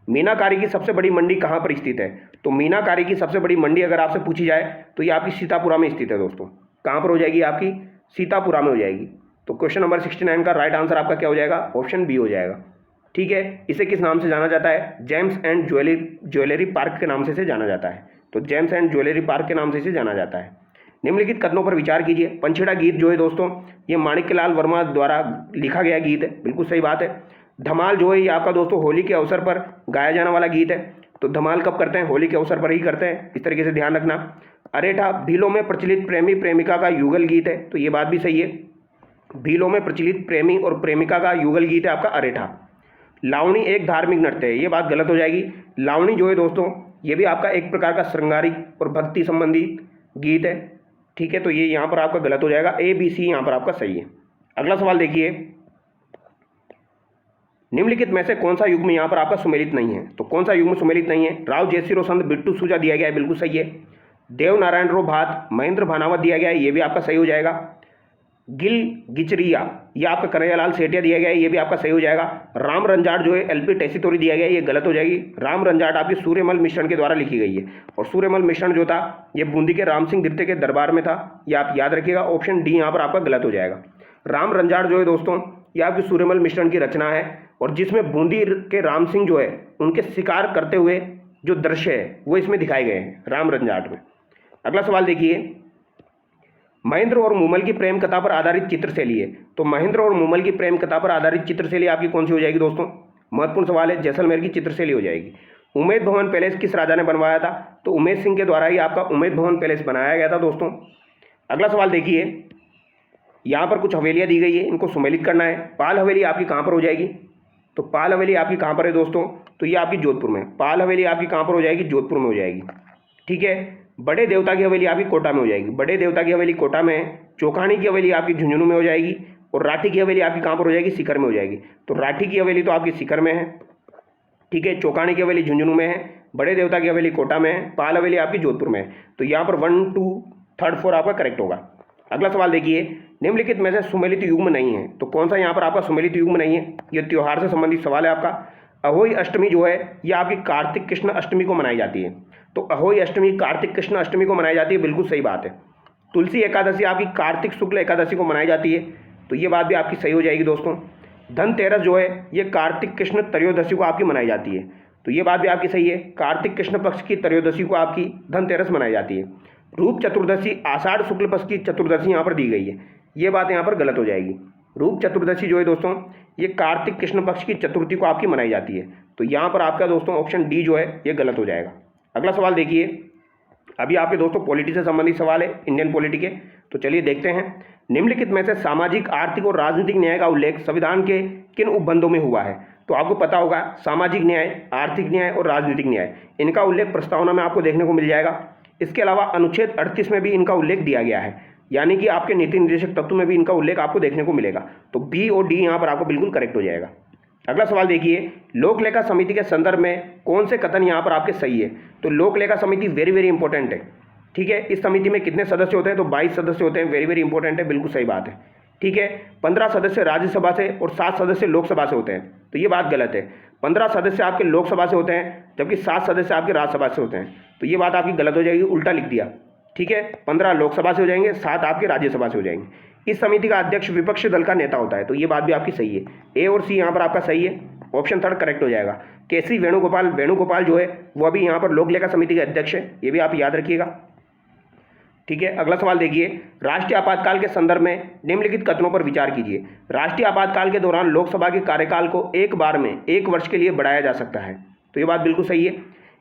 मीनाकारी की सबसे बड़ी मंडी कहाँ पर स्थित है? तो मीनाकारी की सबसे बड़ी मंडी अगर आपसे पूछी जाए तो ये आपकी सीतापुरा में स्थित है दोस्तों। कहाँ पर हो जाएगी? आपकी सीतापुरा में हो जाएगी। तो क्वेश्चन नंबर 69 का राइट आंसर आपका क्या हो जाएगा? ऑप्शन बी हो जाएगा, ठीक है। इसे किस नाम से जाना जाता है? जेम्स एंड ज्वेलरी पार्क के नाम से जाना जाता है। तो जेम्स एंड ज्वेलरी पार्क के नाम से इसे जाना जाता है। निम्नलिखित कथनों पर विचार कीजिए। पंछेड़ा गीत जो है दोस्तों ये माणिक्यलाल वर्मा द्वारा लिखा गया गीत है, बिल्कुल सही बात है। धमाल जो है ये आपका दोस्तों होली के अवसर पर गाया जाने वाला गीत है। तो धमाल कब करते हैं? होली के अवसर पर ही करते हैं, इस तरीके से ध्यान रखना। अरेठा भीलों में प्रचलित प्रेमी प्रेमिका का युगल गीत है। तो ये बात भी सही है, भीलों में प्रचलित प्रेमी और प्रेमिका का युगल गीत है आपका अरेठा। लावणी एक धार्मिक नृत्य है, ये बात गलत हो जाएगी। लावणी जो है दोस्तों ये भी आपका एक प्रकार का श्रृंगारिक और भक्ति संबंधी गीत है, ठीक है। तो ये यहाँ पर आपका गलत हो जाएगा, ए बी सी यहाँ पर आपका सही है। अगला सवाल देखिए, निम्नलिखित में से कौन सा युग्म यहाँ पर आपका सुमेलित नहीं है? तो कौन सा युग्म सुमेलित नहीं है? राव जयसिंह संत बिट्टू सूजा दिया गया है, बिल्कुल सही है। देव नारायण रो भात महेंद्र भानावत दिया गया है, ये भी आपका सही हो जाएगा। गिल गिचरिया ये आपका कन्हैयालाल सेठिया दिया गया है, ये भी आपका सही हो जाएगा। राम रंजाट जो है एलपी टेसीतोरी दिया गया है, ये गलत हो जाएगी। राम रंजाट आपकी सूर्यमल मिश्रण के द्वारा लिखी गई है और सूर्यमल मिश्रण जो था ये बूंदी के राम सिंह द्वितीय के दरबार में था, ये आप याद रखिएगा। ऑप्शन डी यहाँ पर आपका गलत हो जाएगा। राम रंजाट जो है दोस्तों ये आपकी सूर्यमल मिश्रण की रचना है और जिसमें बूंदी के राम सिंह जो है उनके शिकार करते हुए जो दृश्य है वो इसमें दिखाए गए हैं राम रंजाट में। अगला सवाल देखिए, महेंद्र और मूमल की प्रेम कथा पर आधारित चित्रशैली है। तो महेंद्र और मूमल की प्रेम कथा पर आधारित चित्रशैली आपकी कौन सी हो जाएगी दोस्तों? महत्वपूर्ण सवाल है, जैसलमेर की चित्रशैली हो जाएगी। उम्मेद भवन पैलेस किस राजा ने बनवाया था? तो उमेद सिंह के द्वारा ही आपका उम्मेद भवन पैलेस बनाया गया था दोस्तों। अगला सवाल देखिए, यहाँ पर कुछ हवेलियाँ दी गई है, इनको सुमेलित करना है। पाल हवेली आपकी कहाँ पर हो जाएगी? तो पाल हवेली आपकी कहाँ पर है दोस्तों? तो ये आपकी जोधपुर में। पाल हवेली आपकी कहाँ पर हो जाएगी? जोधपुर में हो जाएगी। ठीक है। बड़े देवता की हवेली आपकी कोटा में हो जाएगी। बड़े देवता की हवेली कोटा में है। चौखानी की हवेली आपकी झुंझुनू में हो जाएगी। और राठी की हवेली आपकी कहाँ पर हो जाएगी? सीकर में हो जाएगी। तो राठी की हवेली तो आपकी सीकर में है। ठीक है। चौखानी की हवेली झुंझुनू में है। बड़े देवता की हवेली कोटा में है। पाल हवेली आपकी जोधपुर में है। तो यहाँ पर 1, 2, 3, 4 आपका करेक्ट होगा। अगला सवाल देखिए, निम्नलिखित में से सुमेलित युग्म नहीं है। तो कौन सा यहाँ पर आपका सुमेलित युग्म नहीं है? ये त्योहार से संबंधित सवाल है आपका। अहोई अष्टमी जो है ये आपकी कार्तिक कृष्ण अष्टमी को मनाई जाती है। तो अहोई अष्टमी कार्तिक कृष्ण अष्टमी को मनाई जाती है, बिल्कुल सही बात है। तुलसी एकादशी आपकी कार्तिक शुक्ल एकादशी को मनाई जाती है। तो ये बात भी आपकी सही हो जाएगी दोस्तों। धनतेरस जो है ये कार्तिक कृष्ण त्रयोदशी को आपकी मनाई जाती है। तो ये बात भी आपकी सही है। कार्तिक कृष्ण पक्ष की त्रयोदशी को आपकी धनतेरस मनाई जाती है। रूप चतुर्दशी आषाढ़ शुक्ल पक्ष की चतुर्दशी यहाँ पर दी गई है, ये बात यहाँ पर गलत हो जाएगी। रूप चतुर्दशी जो है दोस्तों ये कार्तिक कृष्ण पक्ष की चतुर्थी को आपकी मनाई जाती है। तो यहाँ पर आपका दोस्तों ऑप्शन डी जो है ये गलत हो जाएगा। अगला सवाल देखिए, अभी आपके दोस्तों पॉलिटी से संबंधित सवाल है, इंडियन पॉलिटी के। तो चलिए देखते हैं, निम्नलिखित में से सामाजिक आर्थिक और राजनीतिक न्याय का उल्लेख संविधान के किन उपबंधों में हुआ है? तो आपको पता होगा सामाजिक न्याय, आर्थिक न्याय और राजनीतिक न्याय, इनका उल्लेख प्रस्तावना में आपको देखने को मिल जाएगा। इसके अलावा अनुच्छेद 38 में भी इनका उल्लेख दिया गया है, यानी कि आपके नीति निर्देशक तत्व में भी इनका उल्लेख आपको देखने को मिलेगा। तो बी और डी यहाँ पर आपको बिल्कुल करेक्ट हो जाएगा। अगला सवाल देखिए, लोक लेखा समिति के संदर्भ में कौन से कथन यहाँ पर आपके सही है? तो लोक लेखा समिति वेरी वेरी इंपॉर्टेंट है। ठीक है। इस समिति में कितने सदस्य होते हैं? तो 22 सदस्य होते हैं। वेरी वेरी इंपॉर्टेंट है, बिल्कुल सही बात है। ठीक है। 15 सदस्य राज्यसभा से और 7 सदस्य लोकसभा से होते हैं। तो ये बात गलत है। 15 सदस्य आपके लोकसभा से होते हैं जबकि 7 सदस्य आपके राज्यसभा से होते हैं। तो ये बात आपकी गलत हो जाएगी, उल्टा लिख दिया। ठीक है। 15 लोकसभा से हो जाएंगे, 7 आपके राज्यसभा से हो जाएंगे। इस समिति का अध्यक्ष विपक्षी दल का नेता होता है। तो ये बात भी आपकी सही है। ए और सी यहाँ पर आपका सही है। ऑप्शन 3 करेक्ट हो जाएगा। केसी वेणुगोपाल जो है वो अभी यहाँ पर लोक लेखा समिति के अध्यक्ष है, ये भी आप याद रखिएगा। ठीक है। अगला सवाल देखिए, राष्ट्रीय आपातकाल के संदर्भ में निम्नलिखित कथनों पर विचार कीजिए। राष्ट्रीय आपातकाल के दौरान लोकसभा के कार्यकाल को एक बार में 1 वर्ष के लिए बढ़ाया जा सकता है। तो ये बात बिल्कुल सही है।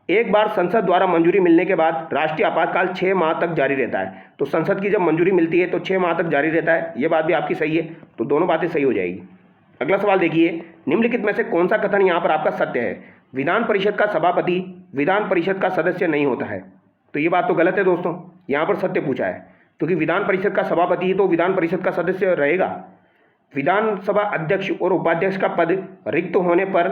एक बार संसद द्वारा मंजूरी मिलने के बाद राष्ट्रीय आपातकाल 6 माह तक जारी रहता है। तो संसद की जब मंजूरी मिलती है तो 6 माह तक जारी रहता है, ये बात भी आपकी सही है। तो दोनों बातें सही हो जाएगी। अगला सवाल देखिए, निम्नलिखित में से कौन सा कथन यहाँ पर आपका सत्य है? विधान परिषद का सभापति विधान परिषद का सदस्य नहीं होता है। तो ये बात तो गलत है दोस्तों, यहाँ पर सत्य पूछा है, क्योंकि विधान परिषद का सभापति तो विधान परिषद का सदस्य रहेगा। विधानसभा अध्यक्ष और उपाध्यक्ष का पद रिक्त होने पर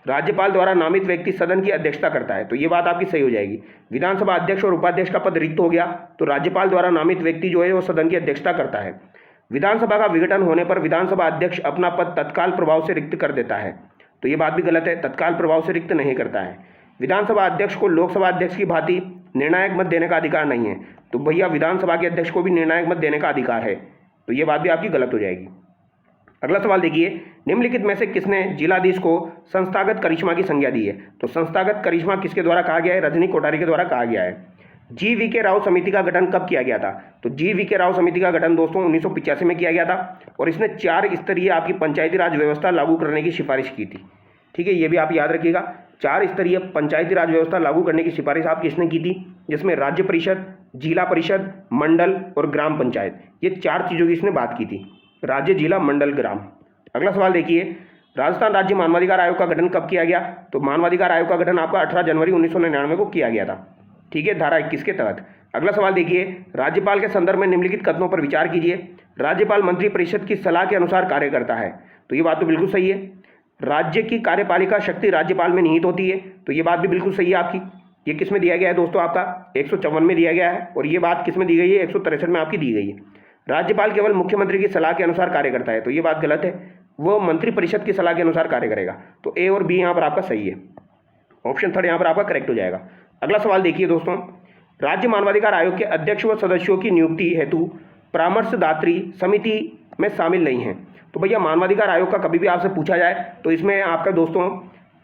राज्यपाल द्वारा नामित व्यक्ति सदन की अध्यक्षता करता है। तो ये बात आपकी सही हो जाएगी। विधानसभा अध्यक्ष और उपाध्यक्ष का पद रिक्त हो गया तो राज्यपाल द्वारा नामित व्यक्ति जो है वो सदन की अध्यक्षता करता है। विधानसभा का विघटन होने पर विधानसभा अध्यक्ष अपना पद तत्काल प्रभाव से रिक्त कर देता है। तो ये बात भी गलत है, तत्काल प्रभाव से रिक्त नहीं करता है। विधानसभा अध्यक्ष को लोकसभा अध्यक्ष की भांति निर्णायक मत देने का अधिकार नहीं है। तो भैया विधानसभा के अध्यक्ष को भी निर्णायक मत देने का अधिकार है। तो ये बात भी आपकी गलत हो जाएगी। अगला सवाल देखिए, निम्नलिखित में से किसने जिलाधीश को संस्थागत करिश्मा की संज्ञा दी है? तो संस्थागत करिश्मा किसके द्वारा कहा गया है? रजनी कोठारी के द्वारा कहा गया है। जी.वी.के. राव समिति का गठन कब किया गया था? तो जी.वी.के. राव समिति का गठन दोस्तों 1985 में किया गया था और इसने 4 स्तरीय आपकी पंचायती राज व्यवस्था लागू करने की सिफारिश की थी। ठीक है, ये भी आप याद रखिएगा। 4 स्तरीय पंचायती राज व्यवस्था लागू करने की सिफारिश आप किसने की थी? जिसमें राज्य परिषद, जिला परिषद, मंडल और ग्राम पंचायत, ये 4 चीज़ों की इसने बात की थी। राज्य, जिला, मंडल, ग्राम। अगला सवाल देखिए, राजस्थान राज्य मानवाधिकार आयोग का गठन कब किया गया? तो मानवाधिकार आयोग का गठन आपका 18 जनवरी 1999 को किया गया था। ठीक है, धारा 21 के तहत। अगला सवाल देखिए, राज्यपाल के संदर्भ में निम्नलिखित कथनों पर विचार कीजिए। राज्यपाल मंत्री परिषद की सलाह के अनुसार कार्य करता है। तो ये बात तो बिल्कुल सही है। राज्य की कार्यपालिका शक्ति राज्यपाल में निहित होती है। तो ये बात भी बिल्कुल सही है आपकी। ये किस में दिया गया है दोस्तों? आपका 154 में दिया गया है और ये बात किस में दी गई है? 163 में आपकी दी गई है। राज्यपाल केवल मुख्यमंत्री की सलाह के अनुसार कार्य करता है। तो ये बात गलत है, वो मंत्री परिषद की सलाह के अनुसार कार्य करेगा। तो ए और बी यहाँ पर आपका सही है। ऑप्शन 3 यहाँ पर आपका करेक्ट हो जाएगा। अगला सवाल देखिए दोस्तों, राज्य मानवाधिकार आयोग के अध्यक्ष व सदस्यों की नियुक्ति हेतु परामर्शदात्री समिति में शामिल नहीं है। तो भैया मानवाधिकार आयोग का कभी भी आपसे पूछा जाए तो इसमें आपका दोस्तों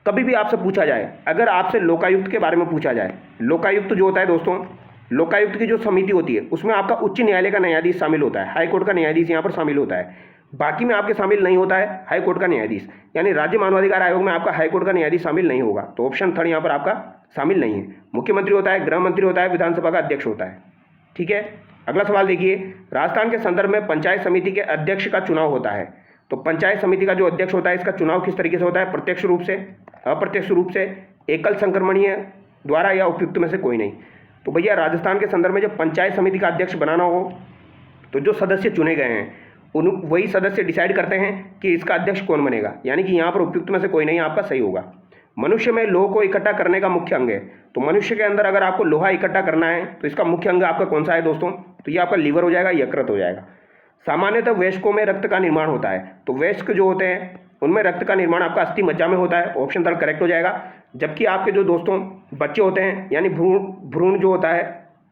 कभी भी आपसे पूछा जाए, अगर आपसे लोकायुक्त के बारे में पूछा जाए, लोकायुक्त जो होता है दोस्तों, लोकायुक्त की जो समिति होती है उसमें आपका उच्च न्यायालय का न्यायाधीश शामिल होता है, हाई कोर्ट का न्यायाधीश यहाँ पर शामिल होता है। बाकी में आपके शामिल नहीं होता है हाई कोर्ट का न्यायाधीश, यानी राज्य मानवाधिकार आयोग में आपका हाई कोर्ट का न्यायाधीश शामिल नहीं होगा। तो ऑप्शन 3 यहाँ पर आपका शामिल नहीं है। मुख्यमंत्री होता है, गृह मंत्री होता है, विधानसभा का अध्यक्ष होता है। ठीक है, अगला सवाल देखिए, राजस्थान के संदर्भ में पंचायत समिति के अध्यक्ष का चुनाव होता है। तो पंचायत समिति का जो अध्यक्ष होता है इसका चुनाव किस तरीके से होता है? प्रत्यक्ष रूप से, अप्रत्यक्ष रूप से, एकल संक्रमणीय द्वारा या उपयुक्त में से कोई नहीं। तो भैया राजस्थान के संदर्भ में जब पंचायत समिति का अध्यक्ष बनाना हो तो जो सदस्य चुने गए हैं उन वही सदस्य डिसाइड करते हैं कि इसका अध्यक्ष कौन बनेगा, यानी कि यहाँ पर उपयुक्त में से कोई नहीं आपका सही होगा। मनुष्य में लोह को इकट्ठा करने का मुख्य अंग है। तो मनुष्य के अंदर अगर आपको लोहा इकट्ठा करना है तो इसका मुख्य अंग आपका कौन सा है दोस्तों? तो ये आपका लीवर हो जाएगा, यकृत हो जाएगा। सामान्यतः वयस्कों में रक्त का निर्माण होता है। तो वयस्क जो होते हैं उनमें रक्त का निर्माण आपका अस्थि मज्जा में होता है, ऑप्शन थर्ड करेक्ट हो जाएगा। जबकि आपके जो दोस्तों बच्चे होते हैं यानी भ्रूण जो होता है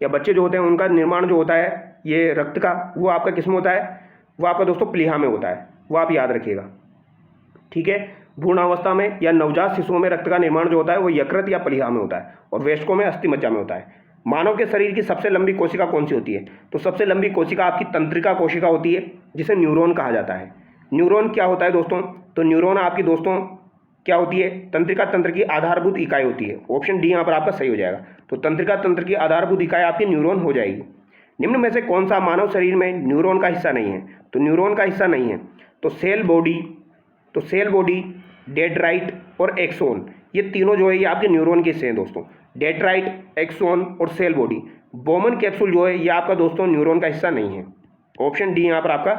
या बच्चे जो होते हैं उनका निर्माण जो होता है ये रक्त का, वो आपका किस में होता है? वो आपका दोस्तों प्लीहा में होता है, वो आप याद रखिएगा, ठीक है। भ्रूणावस्था में या नवजात शिशुओं में रक्त का निर्माण जो होता है वो यकृत या प्लीहा में होता है और वयस्कों में अस्थि मज्जा में होता है। मानव के शरीर की सबसे लंबी कोशिका कौन सी होती है? तो सबसे लंबी कोशिका आपकी तंत्रिका कोशिका होती है जिसे न्यूरॉन कहा जाता है। न्यूरॉन क्या होता है दोस्तों? तो न्यूरॉन आपकी दोस्तों क्या होती है? तंत्रिका तंत्र की आधारभूत इकाई होती है, ऑप्शन डी यहाँ पर आपका सही हो जाएगा। तो तंत्रिका तंत्र की आधारभूत इकाई आपकी न्यूरॉन हो जाएगी। निम्न में से कौन सा मानव शरीर में न्यूरॉन का हिस्सा नहीं है? तो न्यूरॉन का हिस्सा नहीं है तो सेल बॉडी, डेंड्राइट और एक्सोन, ये तीनों जो है ये आपके न्यूरॉन के हिस्से हैं दोस्तों। डेंड्राइट, एक्सोन और सेल बॉडी। बोमन कैप्सूल जो है ये आपका दोस्तों न्यूरॉन का हिस्सा नहीं है, ऑप्शन डी यहाँ पर आपका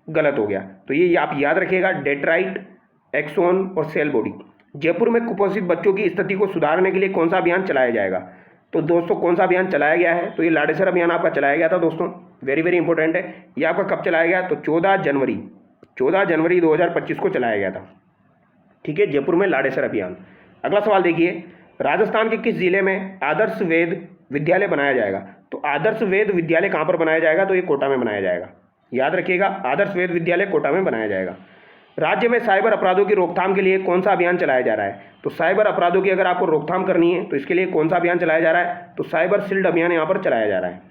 गलत हो गया। तो ये आप याद रखिएगा, डेंड्राइट, एक्सोन और सेल बॉडी। जयपुर में कुपोषित बच्चों की स्थिति को सुधारने के लिए कौन सा अभियान चलाया जाएगा? तो दोस्तों कौन सा अभियान चलाया गया है? तो ये लाडेसर अभियान आपका चलाया गया था दोस्तों, वेरी वेरी इंपॉर्टेंट है। ये आपका कब चलाया गया? तो 14 जनवरी 2025 को चलाया गया था, ठीक है, जयपुर में लाडेसर अभियान। अगला सवाल देखिए, राजस्थान के किस जिले में आदर्श वेद विद्यालय बनाया जाएगा? तो आदर्श वेद विद्यालय कहाँ पर बनाया जाएगा? तो ये कोटा में बनाया जाएगा, याद रखिएगा, आदर्श वेद विद्यालय कोटा में बनाया जाएगा। राज्य में साइबर अपराधों की रोकथाम के लिए कौन सा अभियान चलाया जा रहा है? तो साइबर अपराधों की अगर आपको रोकथाम करनी है तो इसके लिए कौन सा अभियान चलाया जा रहा है? तो साइबर शील्ड अभियान यहाँ पर चलाया जा रहा है।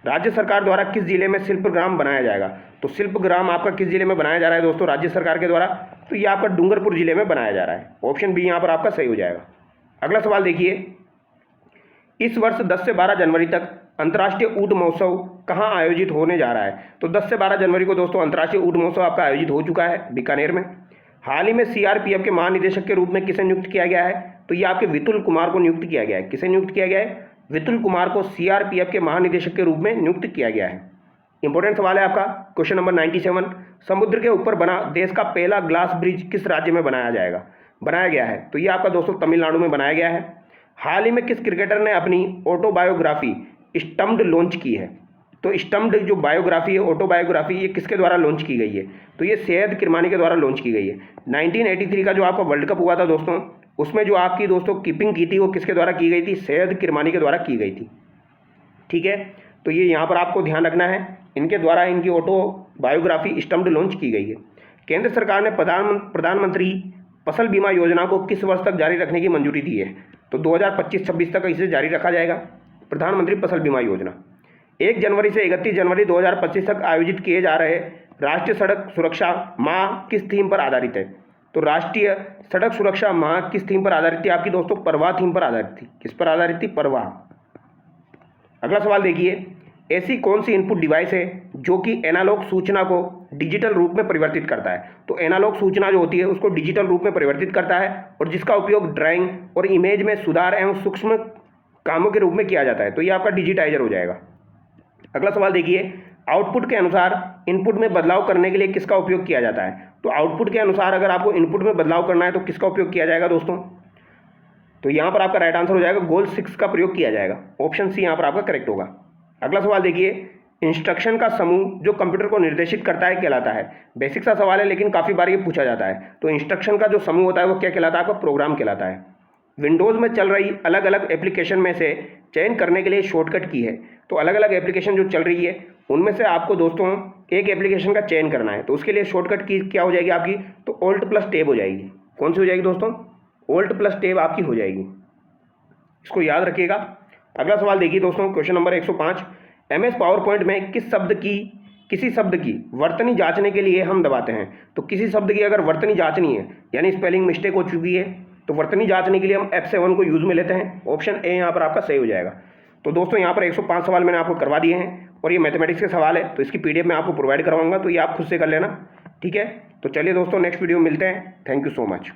राज्य सरकार द्वारा किस जिले में शिल्पग्राम बनाया जाएगा? तो शिल्पग्राम आपका किस जिले में बनाया जा रहा है दोस्तों राज्य सरकार के द्वारा? तो ये आपका डूंगरपुर जिले में बनाया जा रहा है, ऑप्शन बी यहाँ पर आपका सही हो जाएगा। अगला सवाल देखिए, इस वर्ष 10 से 12 जनवरी तक अंतर्राष्ट्रीय ऊँट महोत्सव कहाँ आयोजित होने जा रहा है? तो 10 से 12 जनवरी को दोस्तों अंतर्राष्ट्रीय ऊँट महोत्सव आपका आयोजित हो चुका है बीकानेर में। हाल ही में सीआरपीएफ के महानिदेशक के रूप में किसे नियुक्त किया गया है? तो ये आपके विपुल कुमार को नियुक्त किया गया है। किसे नियुक्त किया गया है? विपुल कुमार को सीआरपीएफ के महानिदेशक के रूप में नियुक्त किया गया है। इंपॉर्टेंट सवाल है आपका, क्वेश्चन नंबर 97। समुद्र के ऊपर बना देश का पहला ग्लास ब्रिज किस राज्य में बनाया गया है? तो ये आपका दोस्तों तमिलनाडु में बनाया गया है। हाल ही में किस क्रिकेटर ने अपनी ऑटोबायोग्राफी स्टम्प्ड लॉन्च की है? तो स्टम्प्ड जो बायोग्राफी है, ऑटोबायोग्राफी, ये किसके द्वारा लॉन्च की गई है? तो ये सैयद किरमानी के द्वारा लॉन्च की गई है। 1983 का जो आपका वर्ल्ड कप हुआ था दोस्तों, उसमें जो आपकी दोस्तों कीपिंग की थी वो किसके द्वारा की गई थी? सैयद किरमानी के द्वारा की गई थी, ठीक है। तो ये यहाँ पर आपको ध्यान रखना है, इनके द्वारा इनकी ऑटोबायोग्राफी स्टम्प्ड लॉन्च की गई है। केंद्र सरकार ने प्रधानमंत्री फसल बीमा योजना को किस वर्ष तक जारी रखने की मंजूरी दी है? तो 2025-26 तक इसे जारी रखा जाएगा, प्रधानमंत्री फसल बीमा योजना। 1 जनवरी से 31 जनवरी 2025 तक आयोजित किए जा रहे राष्ट्रीय सड़क सुरक्षा माह किस थीम पर आधारित है? तो राष्ट्रीय सड़क सुरक्षा माह किस थीम पर आधारित थी? आपकी दोस्तों परवाह थीम पर आधारित थी। किस पर आधारित थी? परवाह। अगला सवाल देखिए, ऐसी कौन सी इनपुट डिवाइस है जो कि एनालॉग सूचना को डिजिटल रूप में परिवर्तित करता है? तो एनालॉग सूचना जो होती है उसको डिजिटल रूप में परिवर्तित करता है और जिसका उपयोग ड्राइंग और इमेज में सुधार एवं सूक्ष्म कामों के रूप में किया जाता है। तो ये आपका डिजिटाइजर हो जाएगा। अगला सवाल देखिए, आउटपुट के अनुसार इनपुट में बदलाव करने के लिए किसका उपयोग किया जाता है? तो आउटपुट के अनुसार अगर आपको इनपुट में बदलाव करना है तो किसका उपयोग किया जाएगा दोस्तों? तो यहाँ पर आपका राइट आंसर हो जाएगा गोल 6 का प्रयोग किया जाएगा, ऑप्शन सी यहाँ पर आपका करेक्ट होगा। अगला सवाल देखिए, इंस्ट्रक्शन का समूह जो कंप्यूटर को निर्देशित करता है कहलाता है। बेसिक सा सवाल है लेकिन काफ़ी बार ये पूछा जाता है। तो इंस्ट्रक्शन का जो समूह होता है वो क्या कहलाता है? आपका प्रोग्राम कहलाता है। विंडोज़ में चल रही अलग अलग एप्लीकेशन में से चयन करने के लिए शॉर्टकट की है। तो अलग अलग एप्लीकेशन जो चल रही है उनमें से आपको दोस्तों एक एप्लीकेशन का चयन करना है, तो उसके लिए शॉर्टकट की क्या हो जाएगी आपकी? तो Alt+Tab हो जाएगी। कौन सी हो जाएगी दोस्तों? Alt+Tab आपकी हो जाएगी, इसको याद रखिएगा। अगला सवाल देखिए दोस्तों, क्वेश्चन नंबर 105। MS पावरपॉइंट में किसी शब्द की वर्तनी जांचने के लिए हम दबाते हैं। तो किसी शब्द की अगर वर्तनी जांचनी है यानी स्पेलिंग मिस्टेक हो चुकी है तो वर्तनी जांचने के लिए हम F7 को यूज़ में लेते हैं, ऑप्शन ए यहाँ पर आपका सही हो जाएगा। तो दोस्तों यहाँ पर 105 सवाल मैंने आपको करवा दिए हैं। और ये मैथमेटिक्स के सवाल है, तो इसकी PDF मैं आपको प्रोवाइड करवाऊंगा, तो ये आप खुद से कर लेना, ठीक है। तो चलिए दोस्तों, नेक्स्ट वीडियो में मिलते हैं। Thank you so much.